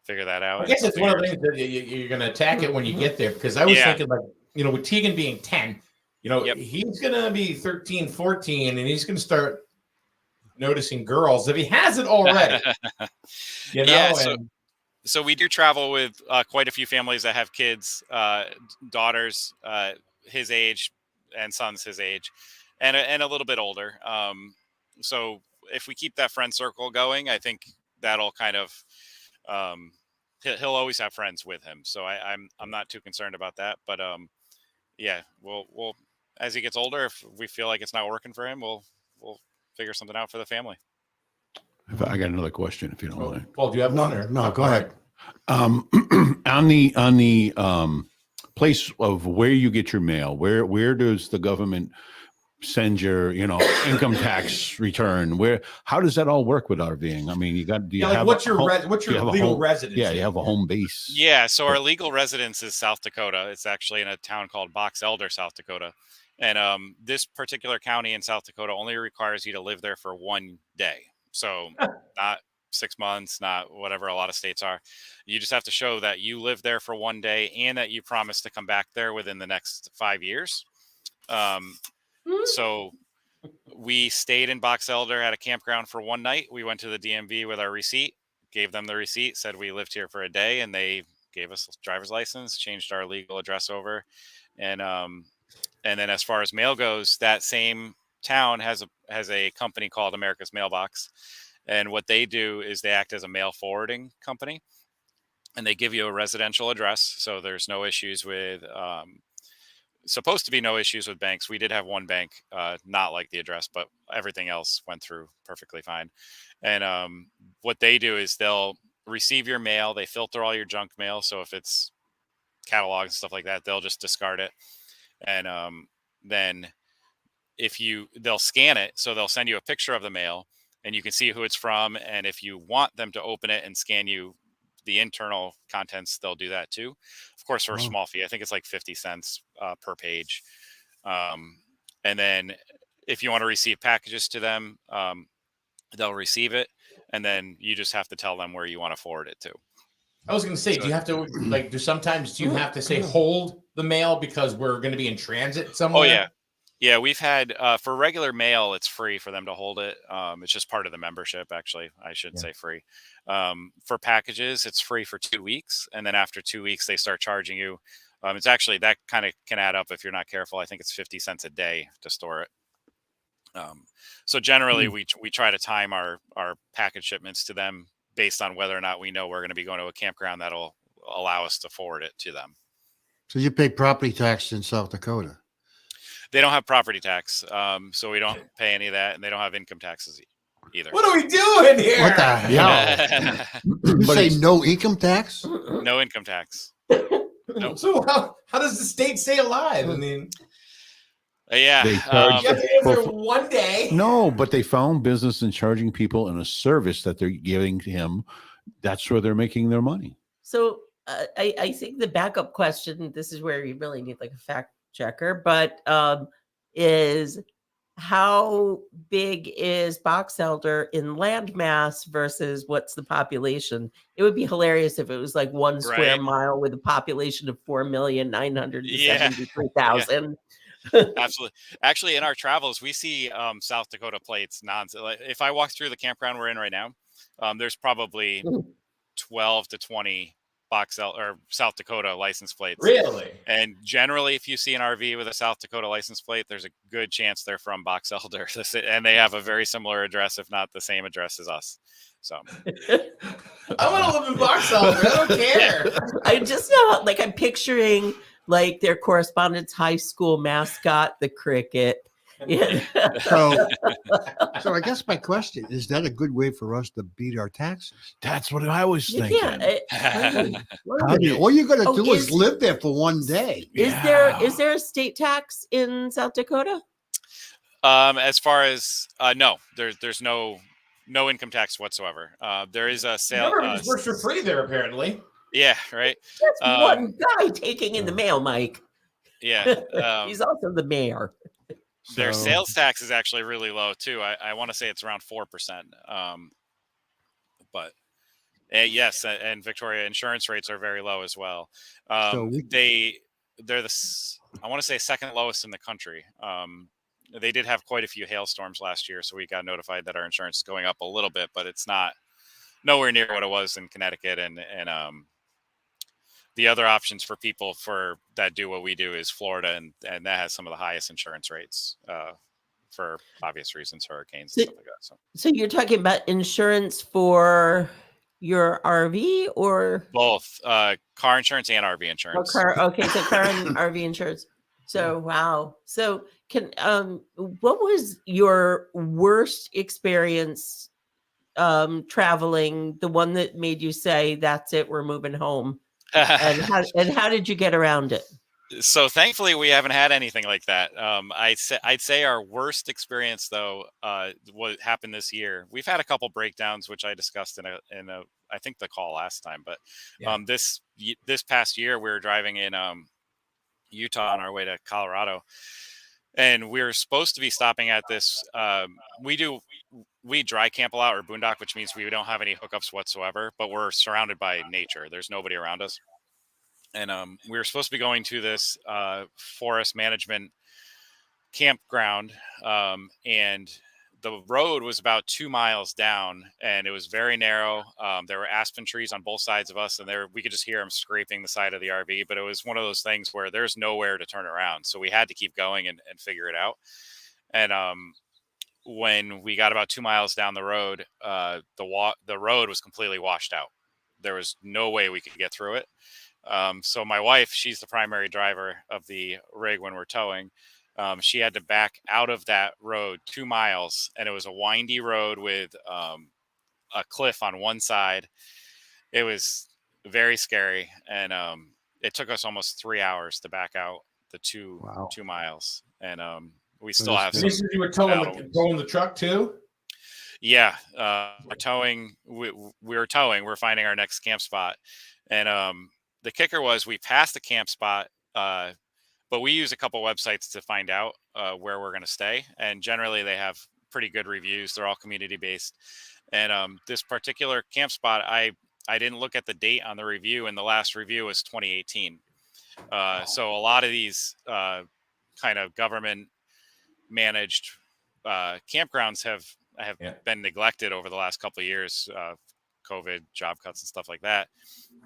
E: figure that out.
B: I guess it's one of the things that you're going to attack it when you get there, because I was thinking, like, with Tegan being 10, he's going to be 13, 14, and he's going to start noticing girls if he hasn't already.
E: So we do travel with quite a few families that have kids, daughters his age and sons his age, and a little bit older. So if we keep that friend circle going, I think that'll kind of he'll always have friends with him. So I'm not too concerned about that. But yeah, we'll as he gets older, if we feel like it's not working for him, we'll figure something out for the family.
C: I got another question, if you don't mind.
B: Well, do you have one? Or?
A: No, go ahead.
C: On the place of where you get your mail, where does the government send your income tax return? How does that all work with RVing? I mean,
B: what's your legal residence?
C: Yeah, you have a home base.
E: Yeah, so our legal residence is South Dakota. It's actually in a town called Box Elder, South Dakota. And this particular county in South Dakota only requires you to live there for 1 day. So not 6 months, not whatever a lot of states are. You just have to show that you live there for 1 day and that you promise to come back there within the next 5 years. So we stayed in Box Elder at a campground for 1 night. We went to the DMV with our receipt, gave them the receipt, said we lived here for a day, and they gave us a driver's license, changed our legal address over, and then as far as mail goes, that same town has a company called America's Mailbox, and what they do is they act as a mail forwarding company, and they give you a residential address, so there's no issues with supposed to be no issues with banks. We did have one bank not like the address, but everything else went through perfectly fine. And what they do is they'll receive your mail, they filter all your junk mail, so if it's catalogs and stuff like that, they'll just discard it. And then they'll scan it, so they'll send you a picture of the mail and you can see who it's from, and if you want them to open it and scan you the internal contents, they'll do that too, of course, for a small fee. I think it's like 50 cents per page. And then if you want to receive packages to them, they'll receive it, and then you just have to tell them where you want to forward it to.
B: I was going to say, do you have to do you have to say hold the mail because we're going to be in transit somewhere?
E: Oh yeah. Yeah, we've had for regular mail, it's free for them to hold it. It's just part of the membership, actually. I should say free. For packages, it's free for 2 weeks, and then after 2 weeks, they start charging you. It's actually, that kind of can add up if you're not careful. I think it's 50 cents a day to store it. So generally, we try to time our package shipments to them based on whether or not we know we're going to be going to a campground that'll allow us to forward it to them.
A: So you pay property tax in South Dakota?
E: They don't have property tax, so we don't pay any of that, and they don't have income taxes either.
B: What are we doing here?
A: What the hell? You say no income tax?
E: No income tax. Nope.
B: So how does the state stay alive? I mean,
E: Yeah.
C: They charge
B: you have to answer one day.
C: No, but they found business in charging people in a service that they're giving to him. That's where they're making their money.
D: So I think the backup question, this is where you really need like a fact checker, but is how big is Box Elder in landmass versus what's the population? It would be hilarious if it was like 1 square mile with a population of 4,973,000.
E: Absolutely. Actually, in our travels, we see South Dakota plates. If I walk through the campground we're in right now, there's probably 12 to 20 South Dakota license plates.
B: Really?
E: And generally, if you see an RV with a South Dakota license plate, there's a good chance they're from Box Elder, and they have a very similar address, if not the same address as us. So
B: I want to live in Box Elder. I don't care.
D: I just know, like, I'm picturing like their correspondence high school mascot, the cricket. Yeah.
A: So I guess my question is that a good way for us to beat our taxes?
C: That's what I was thinking.
A: All you got to do is live there for one day.
D: Is there a state tax in South Dakota?
E: As far as no, there's no income tax whatsoever. There is a sale.
B: Everybody just works for free there, apparently.
E: Yeah, right.
D: That's one guy taking in the mail, Mike.
E: Yeah,
D: he's also the mayor.
E: Their sales tax is actually really low too. I want to say it's around 4%. But yes, and Victoria insurance rates are very low as well. They're I want to say second lowest in the country. They did have quite a few hailstorms last year, so we got notified that our insurance is going up a little bit, but it's nowhere near what it was in Connecticut. And the other options for people that do what we do is Florida, and that has some of the highest insurance rates for obvious reasons, hurricanes and stuff like that.
D: So you're talking about insurance for your RV or
E: both car insurance and RV insurance?
D: So car and RV insurance. So wow. So what was your worst experience traveling? The one that made you say, "That's it, we're moving home." And how did you get around it?
E: So thankfully, we haven't had anything like that. I'd say our worst experience, though, what happened this year. We've had a couple breakdowns, which I discussed in I think the call last time. But this past year, we were driving in Utah on our way to Colorado, and we were supposed to be stopping at this. We dry camp a lot, or boondock, which means we don't have any hookups whatsoever, but we're surrounded by nature. There's nobody around us. And we were supposed to be going to this forest management campground, and the road was about 2 miles down, and it was very narrow. There were aspen trees on both sides of us, and we could just hear them scraping the side of the RV. But it was one of those things where there's nowhere to turn around, so we had to keep going and figure it out. And when we got about 2 miles down the road, the road was completely washed out. There was no way we could get through it. So my wife, she's the primary driver of the rig when we're towing. She had to back out of that road 2 miles, and it was a windy road with a cliff on one side. It was very scary, and it took us almost 3 hours to back out the 2 miles, and we still have some.
B: You were towing the truck too?
E: Yeah, we're towing. We were towing. We're finding our next camp spot, and the kicker was we passed the camp spot, but we use a couple websites to find out where we're going to stay, and generally they have pretty good reviews. They're all community based, and this particular camp spot, I didn't look at the date on the review, and the last review was 2018. So a lot of these kind of government managed campgrounds have been neglected over the last couple of years, COVID, job cuts, and stuff like that.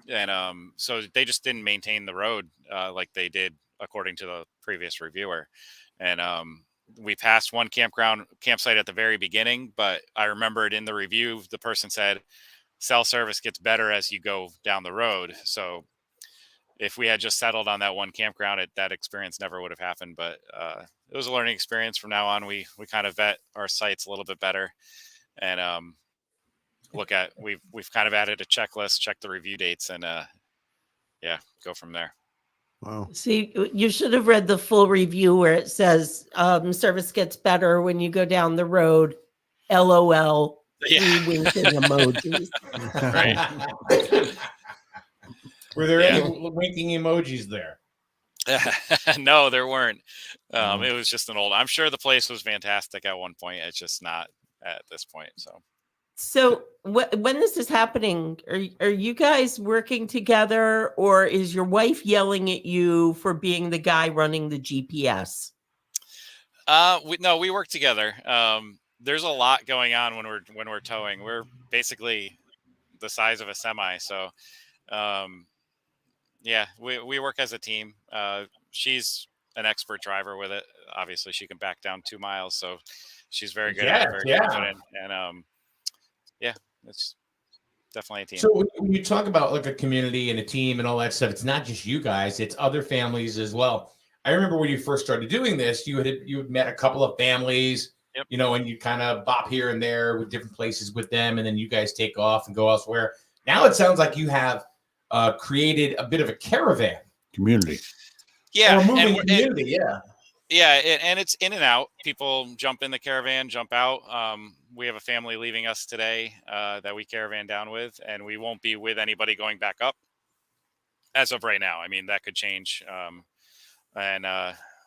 E: And so they just didn't maintain the road like they did according to the previous reviewer. And we passed one campsite at the very beginning, but I remembered in the review, the person said cell service gets better as you go down the road. So if we had just settled on that one campground, that experience never would have happened. But it was a learning experience. From now on, we kind of vet our sites a little bit better, and we've kind of added a checklist, check the review dates, and go from there.
A: Wow.
D: See, you should have read the full review where it says service gets better when you go down the road. LOL.
E: Yeah.
D: Winking emojis.
B: Right. Were there any winking emojis there?
E: No, there weren't. It was just an old. I'm sure the place was fantastic at one point. It's just not at this point. So
D: when this is happening, are you guys working together, or is your wife yelling at you for being the guy running the GPS?
E: We work together. There's a lot going on when we're towing. We're basically the size of a semi, so we work as a team. She's an expert driver with it. Obviously, she can back down 2 miles, so she's very good at it, very confident, and it's definitely a team.
B: So when you talk about like a community and a team and all that stuff, it's not just you guys; it's other families as well. I remember when you first started doing this, you had met a couple of families,
E: yep.
B: And you kind of bop here and there with different places with them, and then you guys take off and go elsewhere. Now it sounds like you have created a bit of a caravan
C: community.
E: Yeah,
B: or a moving community.
E: And it's in and out. People jump in the caravan, jump out. We have a family leaving us today that we caravan down with, and we won't be with anybody going back up as of right now. I mean, that could change.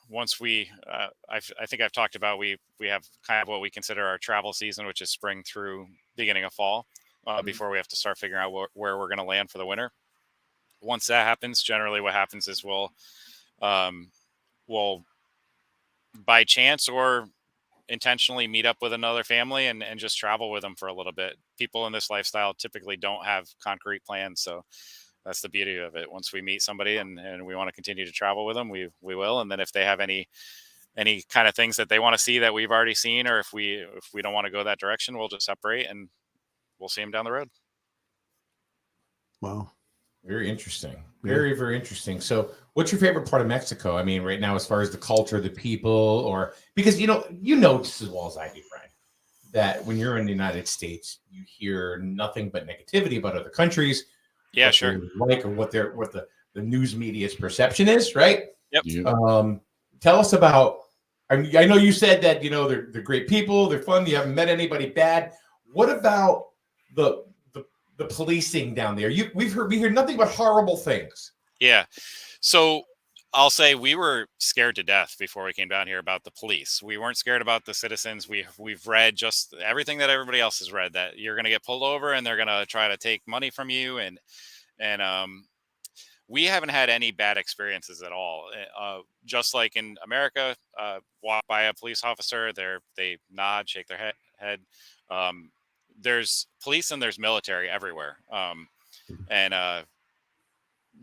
E: Once I think I've talked about, we have kind of what we consider our travel season, which is spring through beginning of fall, before we have to start figuring out where we're going to land for the winter. Once that happens, generally what happens is we'll by chance or intentionally meet up with another family and just travel with them for a little bit. People in this lifestyle typically don't have concrete plans, so that's the beauty of it. Once we meet somebody and we want to continue to travel with them, we will. And then if they have any kind of things that they want to see that we've already seen, or if we don't want to go that direction, we'll just separate and we'll see them down the road.
A: Wow.
B: Very interesting. Very, very interesting. So what's your favorite part of Mexico? I mean, right now, as far as the culture, the people, or because you know just as well as I do, Brian, that when you're in the United States, you hear nothing but negativity about other countries.
E: Yeah, sure.
B: Like, or what the news media's perception is, right?
E: Yep.
C: Yeah.
B: Tell us about. I know you said that they're great people, they're fun. You haven't met anybody bad. What about the policing down there? We hear nothing but horrible things.
E: Yeah. So I'll say we were scared to death before we came down here about the police. We weren't scared about the citizens. We've read just everything that everybody else has read, that you're going to get pulled over and they're going to try to take money from you. And we haven't had any bad experiences at all. Just like in America, walk by a police officer, they nod, shake their head. There's police and there's military everywhere. And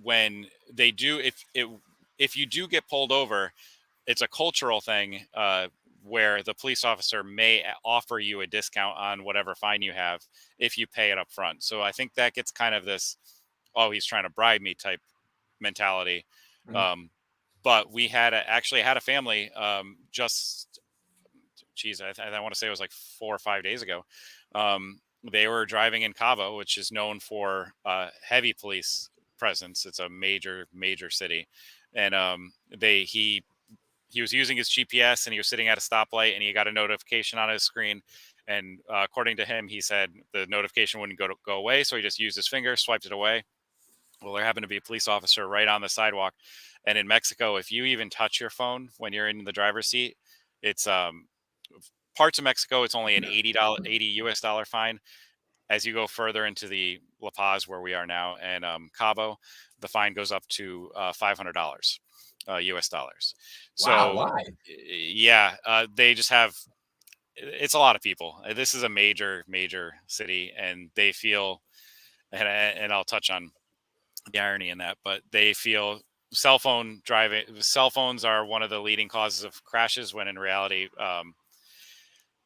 E: when they do, if you do get pulled over, it's a cultural thing where the police officer may offer you a discount on whatever fine you have if you pay it up front. So I think that gets kind of this, oh, he's trying to bribe me type mentality. But we actually had a family just, geez, I want to say it was like 4 or 5 days ago. They were driving in Cabo, which is known for heavy police presence. It's a major city. And he was using his GPS and he was sitting at a stoplight and he got a notification on his screen. And according to him, he said the notification wouldn't go away. So he just used his finger, swiped it away. Well, there happened to be a police officer right on the sidewalk. And in Mexico, if you even touch your phone when you're in the driver's seat, it's parts of Mexico, it's only an $80 US dollar fine. As you go further into the La Paz, where we are now, and Cabo, the fine goes up to $500 US dollars. So,
B: Wow, why?
E: Yeah, they just have, it's a lot of people. This is a major city, and they feel, and I'll touch on the irony in that, but they feel cell phones are one of the leading causes of crashes, when in reality,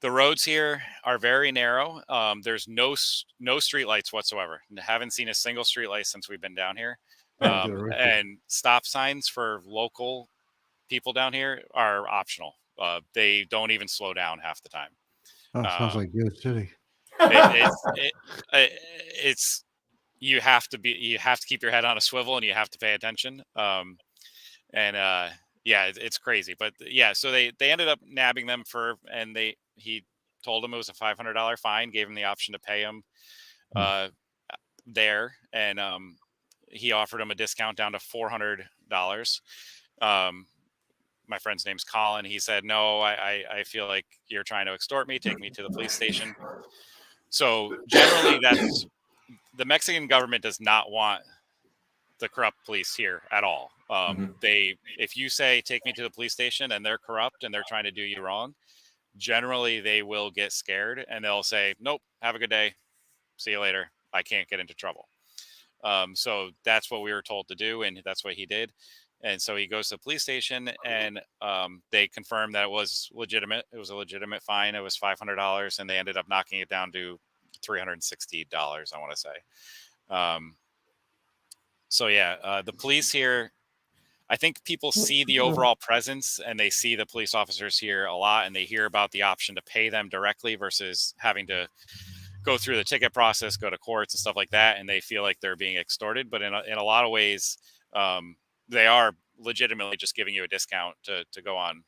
E: the roads here are very narrow. There's no street lights whatsoever. Haven't seen a single street light since we've been down here. And stop signs for local people down here are optional. They don't even slow down half the time.
A: Oh, sounds like good city.
E: It's you have to keep your head on a swivel and you have to pay attention. Yeah, it's crazy. But yeah, so they ended up nabbing them he told him it was a $500 fine, gave him the option to pay him there. And he offered him a discount down to $400. My friend's name's Colin. He said, no, I feel like you're trying to extort me. Take me to the police station. So generally the Mexican government does not want the corrupt police here at all. If you say, take me to the police station, and they're corrupt and they're trying to do you wrong, generally they will get scared and they'll say, nope, have a good day. See you later. I can't get into trouble. So that's what we were told to do. And that's what he did. And so he goes to the police station and they confirmed that it was legitimate. It was a legitimate fine. It was $500 and they ended up knocking it down to $360, I want to say. So yeah, the police here, I think people see the overall presence and they see the police officers here a lot, and they hear about the option to pay them directly versus having to go through the ticket process, go to courts and stuff like that. And they feel like they're being extorted, but in a lot of ways, they are legitimately just giving you a discount to go on,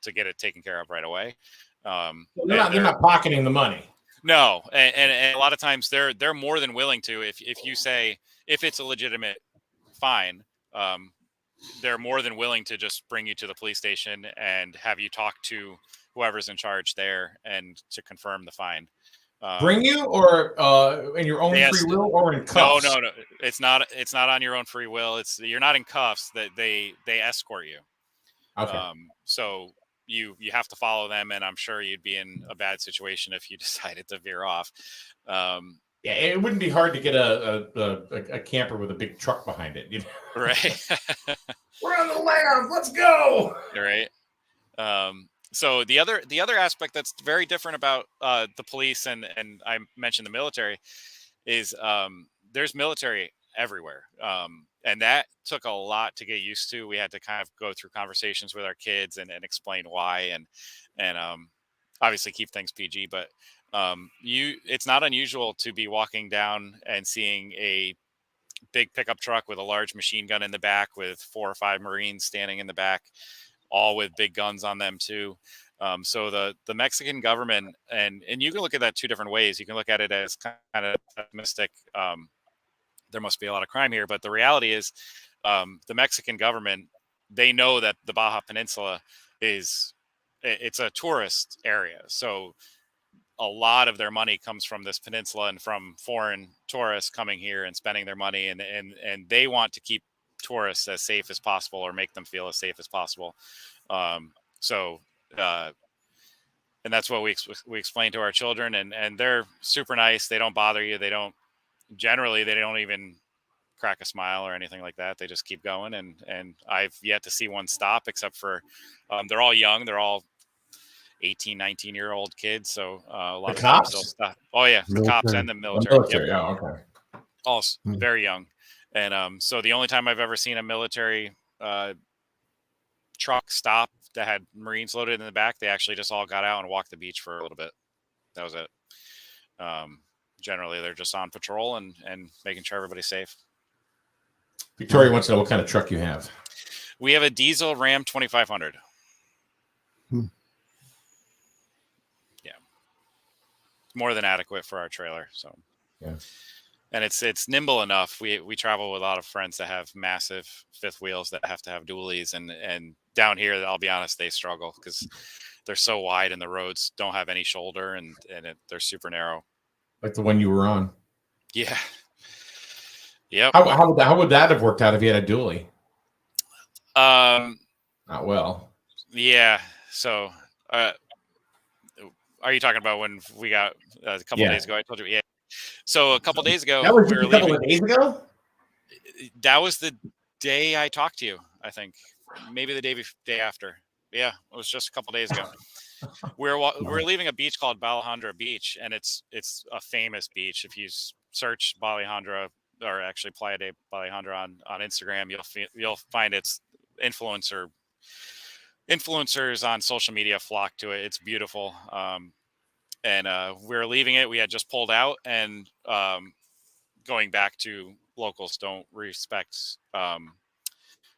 E: to get it taken care of right away.
B: They're not pocketing the money.
E: No. And a lot of times they're more than willing to, if you say, if it's a legitimate fine, they're more than willing to just bring you to the police station and have you talk to whoever's in charge there and to confirm the fine.
B: Bring you, or in your own free will, or in cuffs?
E: No. It's not on your own free will. You're not in cuffs. That they escort you.
B: Okay.
E: So you have to follow them, and I'm sure you'd be in a bad situation if you decided to veer off.
B: Yeah, it wouldn't be hard to get a camper with a big truck behind it, you know?
E: Right.
B: We're on the lam. Let's go.
E: Right. So the other aspect that's very different about the police and I mentioned the military is there's military everywhere. And that took a lot to get used to. We had to kind of go through conversations with our kids and explain why and obviously keep things PG, but it's not unusual to be walking down and seeing a big pickup truck with a large machine gun in the back with 4 or 5 Marines standing in the back, all with big guns on them too. So the Mexican government, and you can look at that 2 different ways. You can look at it as kind of pessimistic. There must be a lot of crime here, but the reality is the Mexican government, they know that the Baja Peninsula it's a tourist area. So a lot of their money comes from this peninsula and from foreign tourists coming here and spending their money, and they want to keep tourists as safe as possible, or make them feel as safe as possible. So and that's what we explain to our children, and they're super nice. They don't bother you. They don't even crack a smile or anything like that. They just keep going. And I've yet to see one stop, except for they're all young. They're all 18, 19-year-old kids. So a lot
B: The
E: of
B: cops?
E: times they'll stop. Oh yeah, the cops
A: Military.
E: and the
B: The
E: military.
B: military.
E: Yep.
B: Oh, okay.
E: All
A: Hmm.
E: very young. And so the only time I've ever seen a military truck stop that had Marines loaded in the back, they actually just all got out and walked the beach for a little bit. That was it. Generally, they're just on patrol and making sure everybody's safe.
B: Victoria wants to know what kind of truck you have.
E: We have a diesel Ram 2500.
A: Hmm.
E: Yeah, more than adequate for our trailer. So
B: Yeah.
E: And it's nimble enough. We travel with a lot of friends that have massive fifth wheels that have to have dualies, and down here, I'll be honest, they struggle because they're so wide and the roads don't have any shoulder, and they're super narrow.
B: Like the one you were on.
E: Yeah. Yep.
B: How would that have worked out if you had a dually? Not well.
E: Yeah. So, are you talking about when we got a couple
B: Yeah.
E: days ago? I told you. Yeah. So a couple days ago,
B: That was
E: we
B: just
E: were
B: a couple
E: leaving.
B: of days ago?
E: That was the day I talked to you, I think. Maybe the day after. Yeah, it was just a couple days ago. We're leaving a beach called Ballyhandra Beach, and it's a famous beach. If you search Ballyhandra, or actually Playa de Ballyhandra on Instagram, you'll find its influencers on social media flock to it. It's beautiful. And we were leaving it. We had just pulled out, and going back to locals don't respect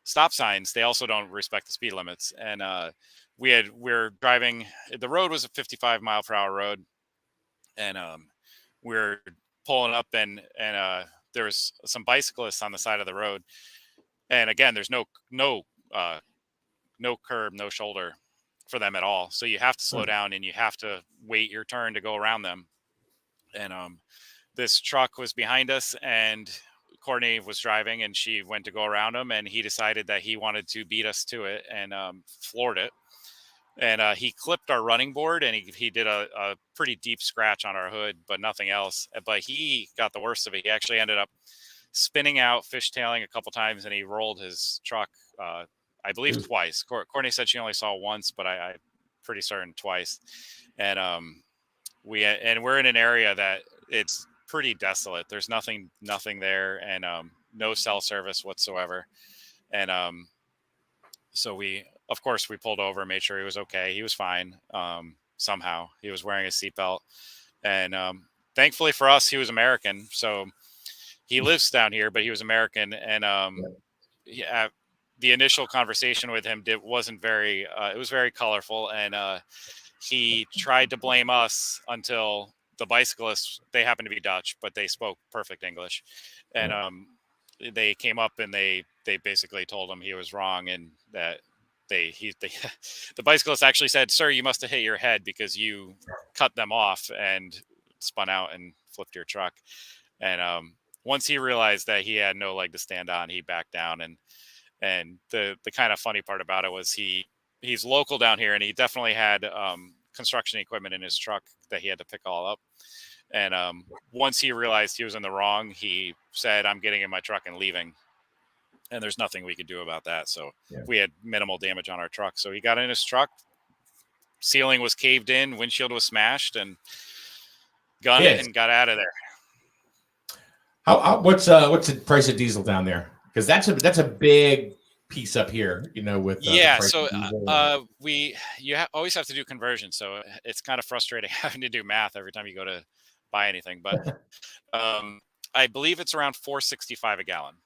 E: stop signs. They also don't respect the speed limits. And we're driving. The road was a 55 mile per hour road, and we're pulling up, and there was some bicyclists on the side of the road. And again, there's no curb, no shoulder for them at all. So you have to slow down, and you have to wait your turn to go around them. And this truck was behind us, and Courtney was driving, and she went to go around him, and he decided that he wanted to beat us to it, and floored it. And he clipped our running board, and he did a pretty deep scratch on our hood, but nothing else. But he got the worst of it. He actually ended up spinning out, fishtailing a couple times, and he rolled his truck, I believe twice. Courtney said she only saw once, but I'm pretty certain twice. And we're in an area that it's pretty desolate. There's nothing there, and no cell service whatsoever. And so we pulled over, made sure he was okay. He was fine. Somehow he was wearing a seatbelt, and thankfully for us, he was American. So he lives down here, but he was American. And the initial conversation with him wasn't very. It was very colorful, and he tried to blame us until the bicyclists. They happened to be Dutch, but they spoke perfect English, and they came up, and they basically told him he was wrong, and that the bicyclist actually said, "Sir, you must have hit your head because you cut them off and spun out and flipped your truck." And once he realized that he had no leg to stand on, he backed down. And the kind of funny part about it was he's local down here, and he definitely had construction equipment in his truck that he had to pick all up. And once he realized he was in the wrong, he said, "I'm getting in my truck and leaving." And there's nothing we could do about that. So we had minimal damage on our truck. So he got in his truck, ceiling was caved in, windshield was smashed, and gunned it and got out of there.
B: What's the price of diesel down there? Because that's a big piece up here, with
E: so always have to do conversion. So it's kind of frustrating having to do math every time you go to buy anything. But I believe it's around $4.65 a gallon.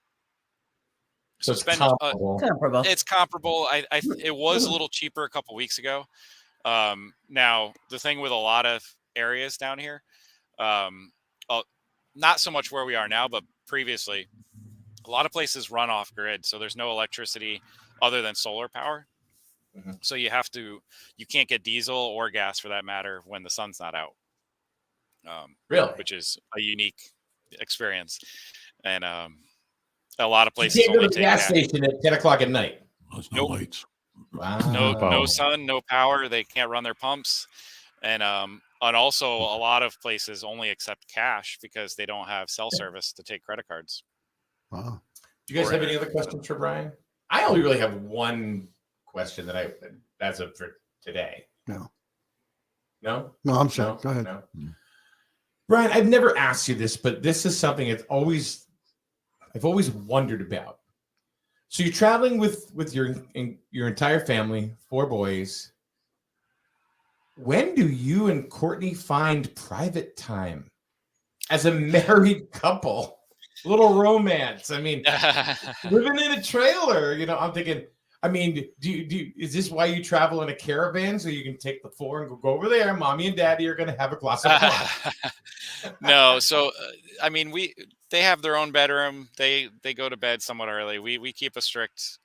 B: So it's comparable.
D: It's
E: comparable. It was a little cheaper a couple weeks ago. Now the thing with a lot of areas down here, not so much where we are now, but previously, a lot of places run off grid, so there's no electricity other than solar power. Mm-hmm. So you can't get diesel or gas for that matter when the sun's not out.
B: Really?
E: Which is a unique experience. And A lot of
B: You
E: places
B: can't go
E: only
B: to the
E: take
B: gas
E: cash.
B: station at 10 o'clock at night.
C: There's no
E: Nope.
C: lights.
B: Wow.
E: No
C: power.
E: sun, no power. They can't run their pumps, and also a lot of places only accept cash because they don't have cell service to take credit cards.
A: Wow.
B: Do you guys have any other questions for Brian? I only really have one question that's up for today.
A: No.
B: No?
A: No, I'm sorry.
B: No?
A: Go ahead.
B: No. Brian, I've never asked you this, but this is something I've always wondered about. So you're traveling with your entire family, 4 boys. When do you and Courtney find private time as a married couple? A little romance. I mean, living in a trailer, I'm thinking, I mean, is this why you travel in a caravan so you can take the 4 and go over there? Mommy and daddy are going to have a glass of wine.
E: No, so I mean, they have their own bedroom. They go to bed somewhat early. We keep a strict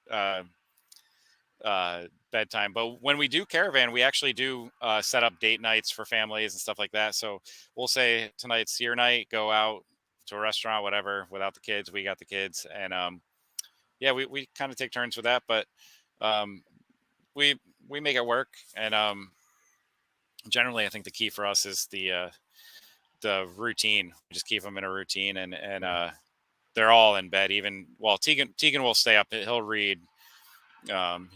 E: bedtime, but when we do caravan, we actually do set up date nights for families and stuff like that. So we'll say tonight's your night, go out to a restaurant, whatever, without the kids. We got the kids, and yeah, we kind of take turns with that, but we make it work. And generally, I think the key for us is the routine. We just keep them in a routine, and they're all in bed. Tegan will stay up. He'll read.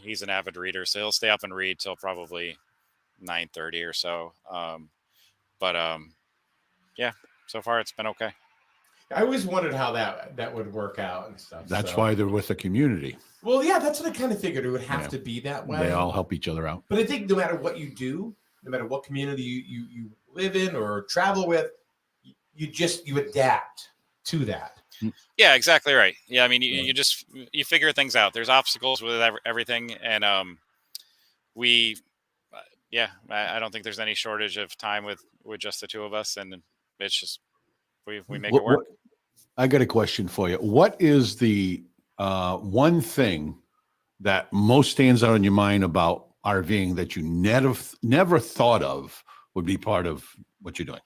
E: He's an avid reader, so he'll stay up and read till probably 9:30 or so. Yeah, so far it's been okay.
B: I always wondered how that would work out and stuff.
C: That's why they're with the community.
B: Well, yeah, that's what I kind of figured. It would have to be that way.
C: They all help each other out.
B: But I think no matter what you do, no matter what community you live in or travel with, you adapt to that.
E: Yeah, exactly right. Yeah, I mean, you figure things out. There's obstacles with everything, and I don't think there's any shortage of time with just the 2 of us, and it's just we make it work.
C: I got a question for you. What is the one thing that most stands out in your mind about RVing that you never thought of would be part of what you're doing?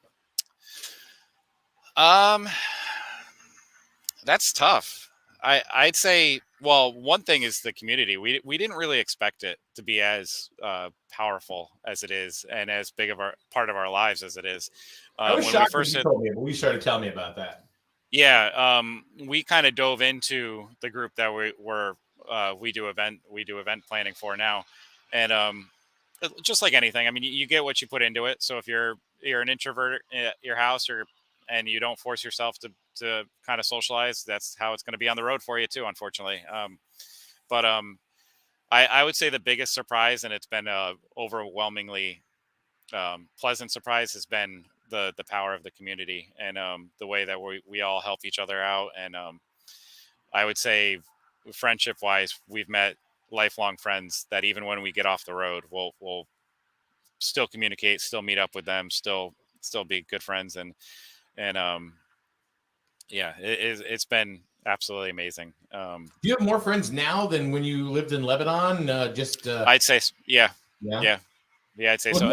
E: That's tough. I'd say, well, one thing is the community. We didn't really expect it to be as powerful as it is, and as big of part of our lives as it is.
B: I was
E: when
B: shocked
E: we
B: when
E: first
B: you told me, but we started telling me about that.
E: Yeah, we kind of dove into the group that we do event planning for now, and just like anything, I mean, you get what you put into it. So if you're an introvert at your house, and you don't force yourself to kind of socialize, that's how it's going to be on the road for you too, unfortunately. I would say the biggest surprise, and it's been a overwhelmingly pleasant surprise, has been the power of the community, and the way that we all help each other out. And I would say friendship wise, we've met lifelong friends that even when we get off the road, we'll still communicate, still meet up with them, still be good friends. And yeah, it's been absolutely amazing. Do
B: you have more friends now than when you lived in Lebanon?
E: I'd say, yeah, I'd say so.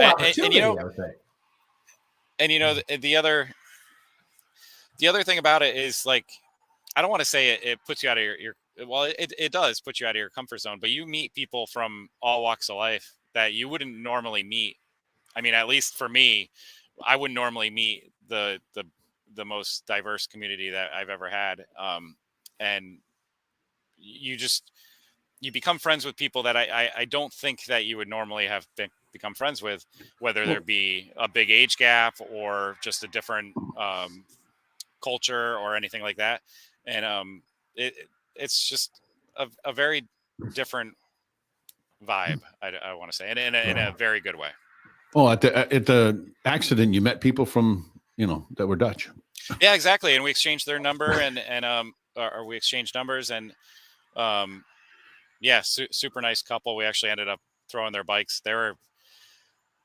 E: The other thing about it is, like, I don't want to say it puts you out of your well, it does put you out of your comfort zone, but you meet people from all walks of life that you wouldn't normally meet. I mean, at least for me, I wouldn't normally meet the most diverse community that I've ever had. And you become friends with people that I don't think that you would normally have become friends with, whether there be a big age gap or just a different culture or anything like that. And it's just a very different vibe, I want to say, and in a very good way.
C: Oh, at the accident, you met people from, that were Dutch.
E: Yeah, exactly. And we exchanged their number or we exchanged numbers, and super nice couple. We actually ended up throwing their bikes. They're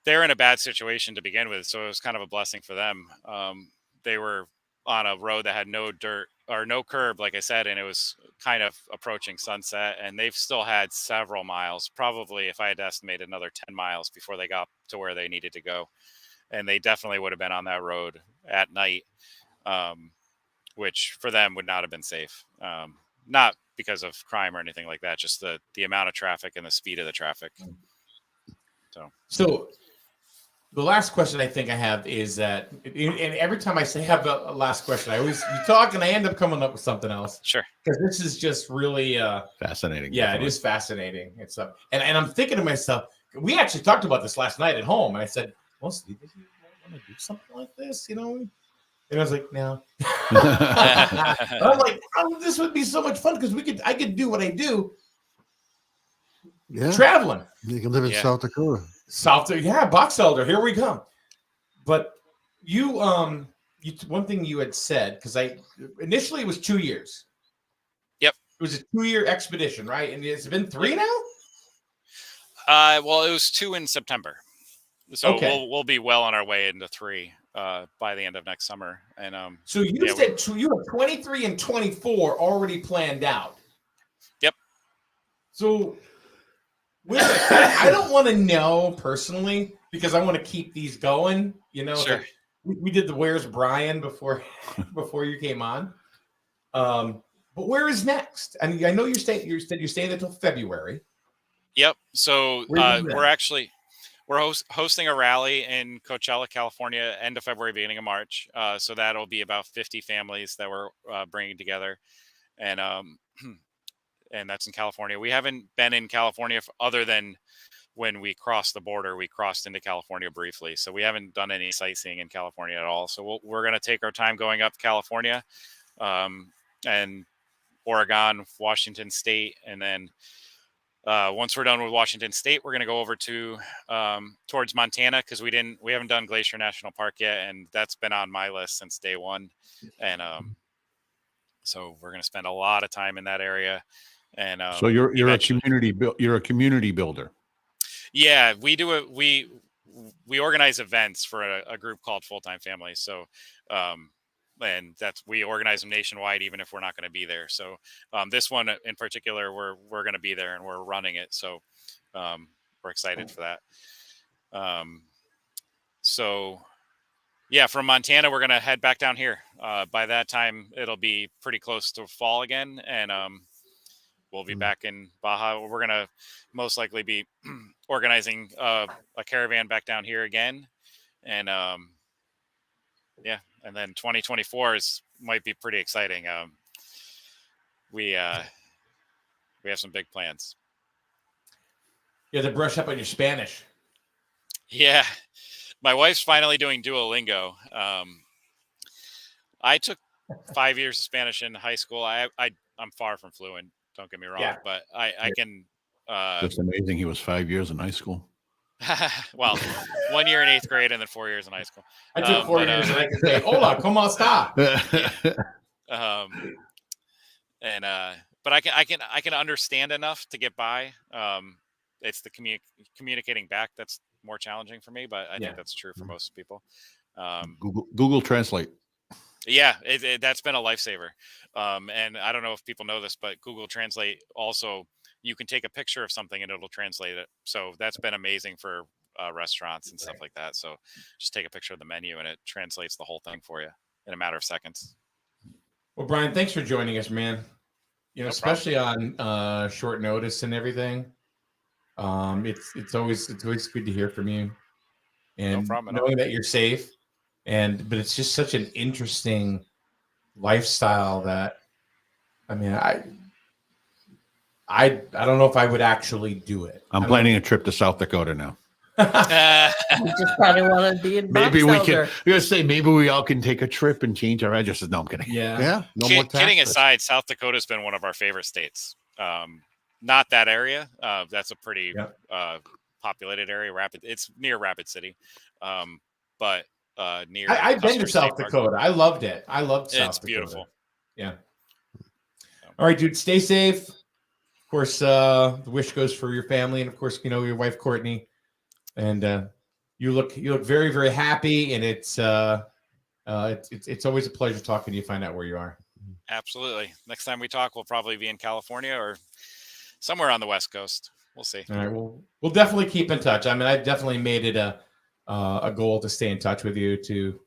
E: in a bad situation to begin with, so it was kind of a blessing for them. They were on a road that had no dirt or no curb, like I said, and it was kind of approaching sunset, and they've still had several miles, probably, if I had to estimate, another 10 miles before they got to where they needed to go. And they definitely would have been on that road at night, which for them would not have been safe. not because of crime or anything like that, just the amount of traffic and the speed of the traffic.
B: So the last question I think I have is that, and every time I say have a last question, I always you talk and I end up coming up with something else.
E: Sure.
B: Because this is just really
C: Fascinating.
B: yeah,
C: definitely.
B: it is fascinating. It's and I'm thinking to myself, we actually talked about this last night at home, and I said, well, Steve, do you want to do something like this? And I was like, no. I'm like, oh, this would be so much fun because I could do what I do,
A: Yeah.
B: traveling.
A: You can live in South Dakota.
B: Box Elder, here we come. But you one thing you had said, because initially it was 2 years.
E: Yep.
B: It was a 2-year expedition, right? And it's been 3 now?
E: Well, it was 2 in September. So
B: Okay.
E: we'll be well on our way into 3 by the end of next summer. And
B: so you said you have 23 and 24 already planned out.
E: Yep.
B: So I don't want to know personally because I want to keep these going.
E: Sure.
B: We did the Where's Brian before you came on. But where is next? I mean, I know you're staying until February.
E: Yep. So we're hosting a rally in Coachella, California, end of February, beginning of March. So that'll be about 50 families that we're bringing together, and that's in California. We haven't been in California other than when we crossed the border. We crossed into California briefly, so we haven't done any sightseeing in California at all. So we're going to take our time going up to California, and Oregon, Washington State, and then once we're done with Washington State, we're going to go over to towards Montana because we haven't done Glacier National Park yet, and that's been on my list since day one. And so we're going to spend a lot of time in that area. And
C: so you're a community builder.
E: Yeah, we do it. We organize events for a group called Full Time Families. So and we organize them nationwide, even if we're not going to be there. So this one in particular, we're going to be there and we're running it. So we're excited for that. So yeah, from Montana, we're going to head back down here. By that time, it'll be pretty close to fall again. And we'll be back in Baja. We're going to most likely be organizing a caravan back down here again. And yeah. And then 2024 might be pretty exciting. We have some big plans.
B: You have to brush up on your Spanish.
E: Yeah, my wife's finally doing Duolingo. I took 5 years of Spanish in high school. I'm far from fluent. Don't get me wrong, but I can.
C: Just amazing. He was 5 years in high school.
E: Well, 1 year in 8th grade and then 4 years in high school.
B: I took 4 years and I can say, hola, ¿cómo está?
E: But I can understand enough to get by. It's the communicating back that's more challenging for me, but I think that's true for most people.
C: Google Translate.
E: Yeah, that's been a lifesaver. And I don't know if people know this, but Google Translate also, you can take a picture of something and it'll translate it. So that's been amazing for restaurants and stuff like that. So just take a picture of the menu and it translates the whole thing for you in a matter of seconds.
B: Well, Brian, thanks for joining us, man.
E: No
B: especially on short notice and everything. It's always good to hear from you, and knowing that you're safe. But it's just such an interesting lifestyle that, I mean, I don't know if I would actually do it.
C: I'm planning a trip to South Dakota now.
D: You just probably want to be in
C: Maybe we can.
D: Elder.
C: You're gonna say maybe we all can take a trip and change our addresses. No, I'm kidding.
B: Yeah.
A: No more
E: Kidding
A: taxes.
E: aside, South Dakota's been one of our favorite states. Not that area. That's a pretty populated area. It's near Rapid City, but near.
B: I've been to
E: Custer
B: South
E: State Park.
B: Dakota. I loved it. I loved South Dakota.
E: It's beautiful.
B: Yeah. All right, dude. Stay safe. Of course, the wish goes for your family, and of course, your wife Courtney. And you look very, very happy, and it's always a pleasure talking to you. Find out where you are.
E: Absolutely. Next time we talk, we'll probably be in California or somewhere on the West Coast. We'll see.
B: All right. We'll definitely keep in touch. I mean, I've definitely made it a goal to stay in touch with you to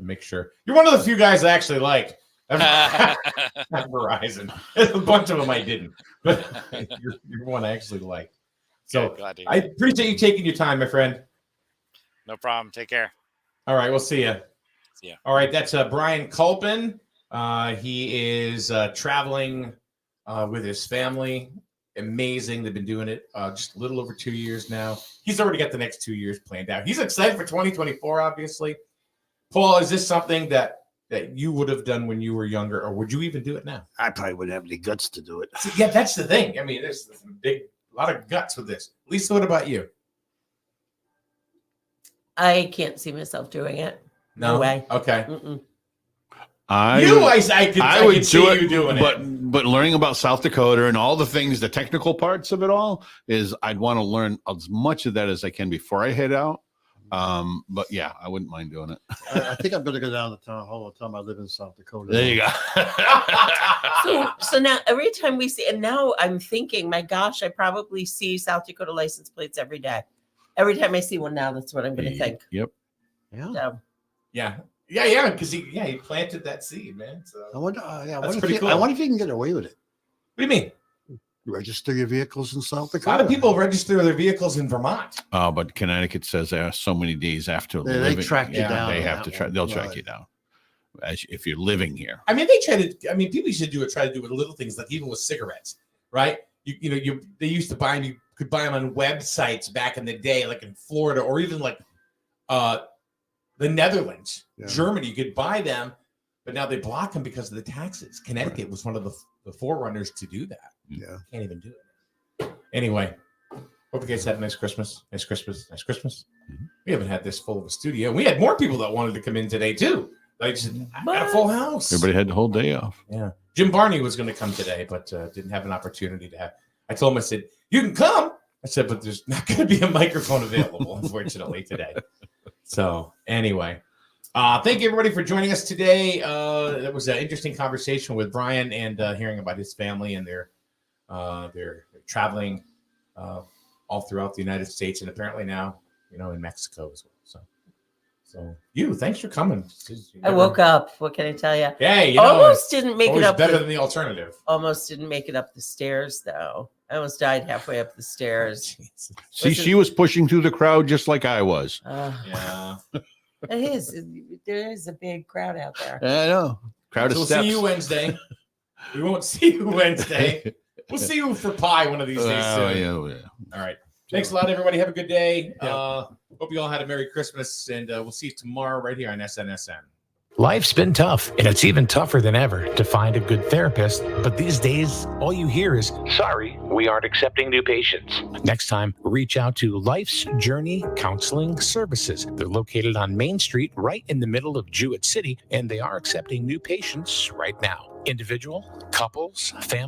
B: make sure you're one of the few guys I actually like. Not Verizon. There's a bunch of them I didn't, but you're one I actually like. So
E: Good, glad to hear
B: I
E: it.
B: appreciate you taking your time, my friend.
E: No problem. Take care.
B: All right, we'll see you.
E: See ya.
B: All right, that's Brian Culpin. He is traveling with his family. Amazing. They've been doing it just a little over 2 years now. He's already got the next 2 years planned out. He's excited for 2024, obviously. Paul, is this something that you would have done when you were younger, or would you even do it now?
A: I probably wouldn't have any guts to do it.
B: See, yeah, that's the thing. I mean, there's a lot of guts with this. Lisa, what about you?
D: I can't see myself doing it. No way.
B: Okay.
D: Mm-mm.
C: I would
B: could see
C: do it,
B: you doing it.
C: but learning about South Dakota and all the things, the technical parts of it all, is I'd want to learn as much of that as I can before I head out. But yeah, I wouldn't mind doing it.
A: I think I'm going to go down to town hall the time I live in South Dakota.
C: There you go.
D: So now every time we see, and now I'm thinking, my gosh, I probably see South Dakota license plates every day. Every time I see one now, that's what I'm going to think.
C: Yep.
A: Yeah.
D: So,
B: Yeah, because he planted that seed, man. So
A: I wonder.
B: That's pretty cool.
A: I wonder if you can get away with it.
B: what do you mean?
A: Register your vehicles in South
B: A
A: Dakota.
B: lot of people register their vehicles in Vermont.
C: Oh, but Connecticut says there are so many days after
A: They
C: living.
A: track you
B: Yeah,
A: down.
C: They
A: on
C: have
A: that
C: to track.
A: one.
C: They'll track
A: Right.
C: you down if you're living here.
B: I mean, people should try to do it with little things, like even with cigarettes, right? They used to buy them. You could buy them on websites back in the day, like in Florida, or even like the Netherlands,
A: Yeah.
B: Germany. You could buy them, but now they block them because of the taxes. Connecticut was one of the forerunners to do that.
A: Yeah.
B: Can't even do it. Anyway, hope you guys had a nice Christmas. Nice Christmas. Nice Christmas.
C: Mhm.
B: We haven't had this full of a studio. We had more people that wanted to come in today too. Like, I got a full house.
C: Everybody had the whole day off.
B: Yeah. Jim Barney was going to come today, but didn't have an opportunity to have. I told him, I said, you can come. I said, but there's not going to be a microphone available, unfortunately, today. So anyway, thank you everybody for joining us today. It was an interesting conversation with Brian and hearing about his family and their traveling all throughout the United States and apparently now, in Mexico as well. So thanks for coming.
D: I woke up. What can I tell you?
B: Hey,
D: Almost didn't make it
B: always
D: up.
B: better than the alternative.
D: Almost didn't make it up the stairs, though. I almost died halfway up the stairs.
C: See, she was pushing through the crowd just like I was.
B: Yeah.
D: It is. There is a big crowd out there.
C: I know. Crowd of
B: We'll
C: steps.
B: see you Wednesday. We won't see you Wednesday. We'll see you for pie one of these days
C: Oh,
B: soon.
C: yeah.
B: All right. Thanks a lot, everybody. Have a good day. Hope you all had a Merry Christmas, and we'll see you tomorrow right here on SNSN.
F: Life's been tough, and it's even tougher than ever to find a good therapist. But these days, all you hear is, sorry, we aren't accepting new patients. Next time, reach out to Life's Journey Counseling Services. They're located on Main Street, right in the middle of Jewett City, and they are accepting new patients right now. Individual, couples, families.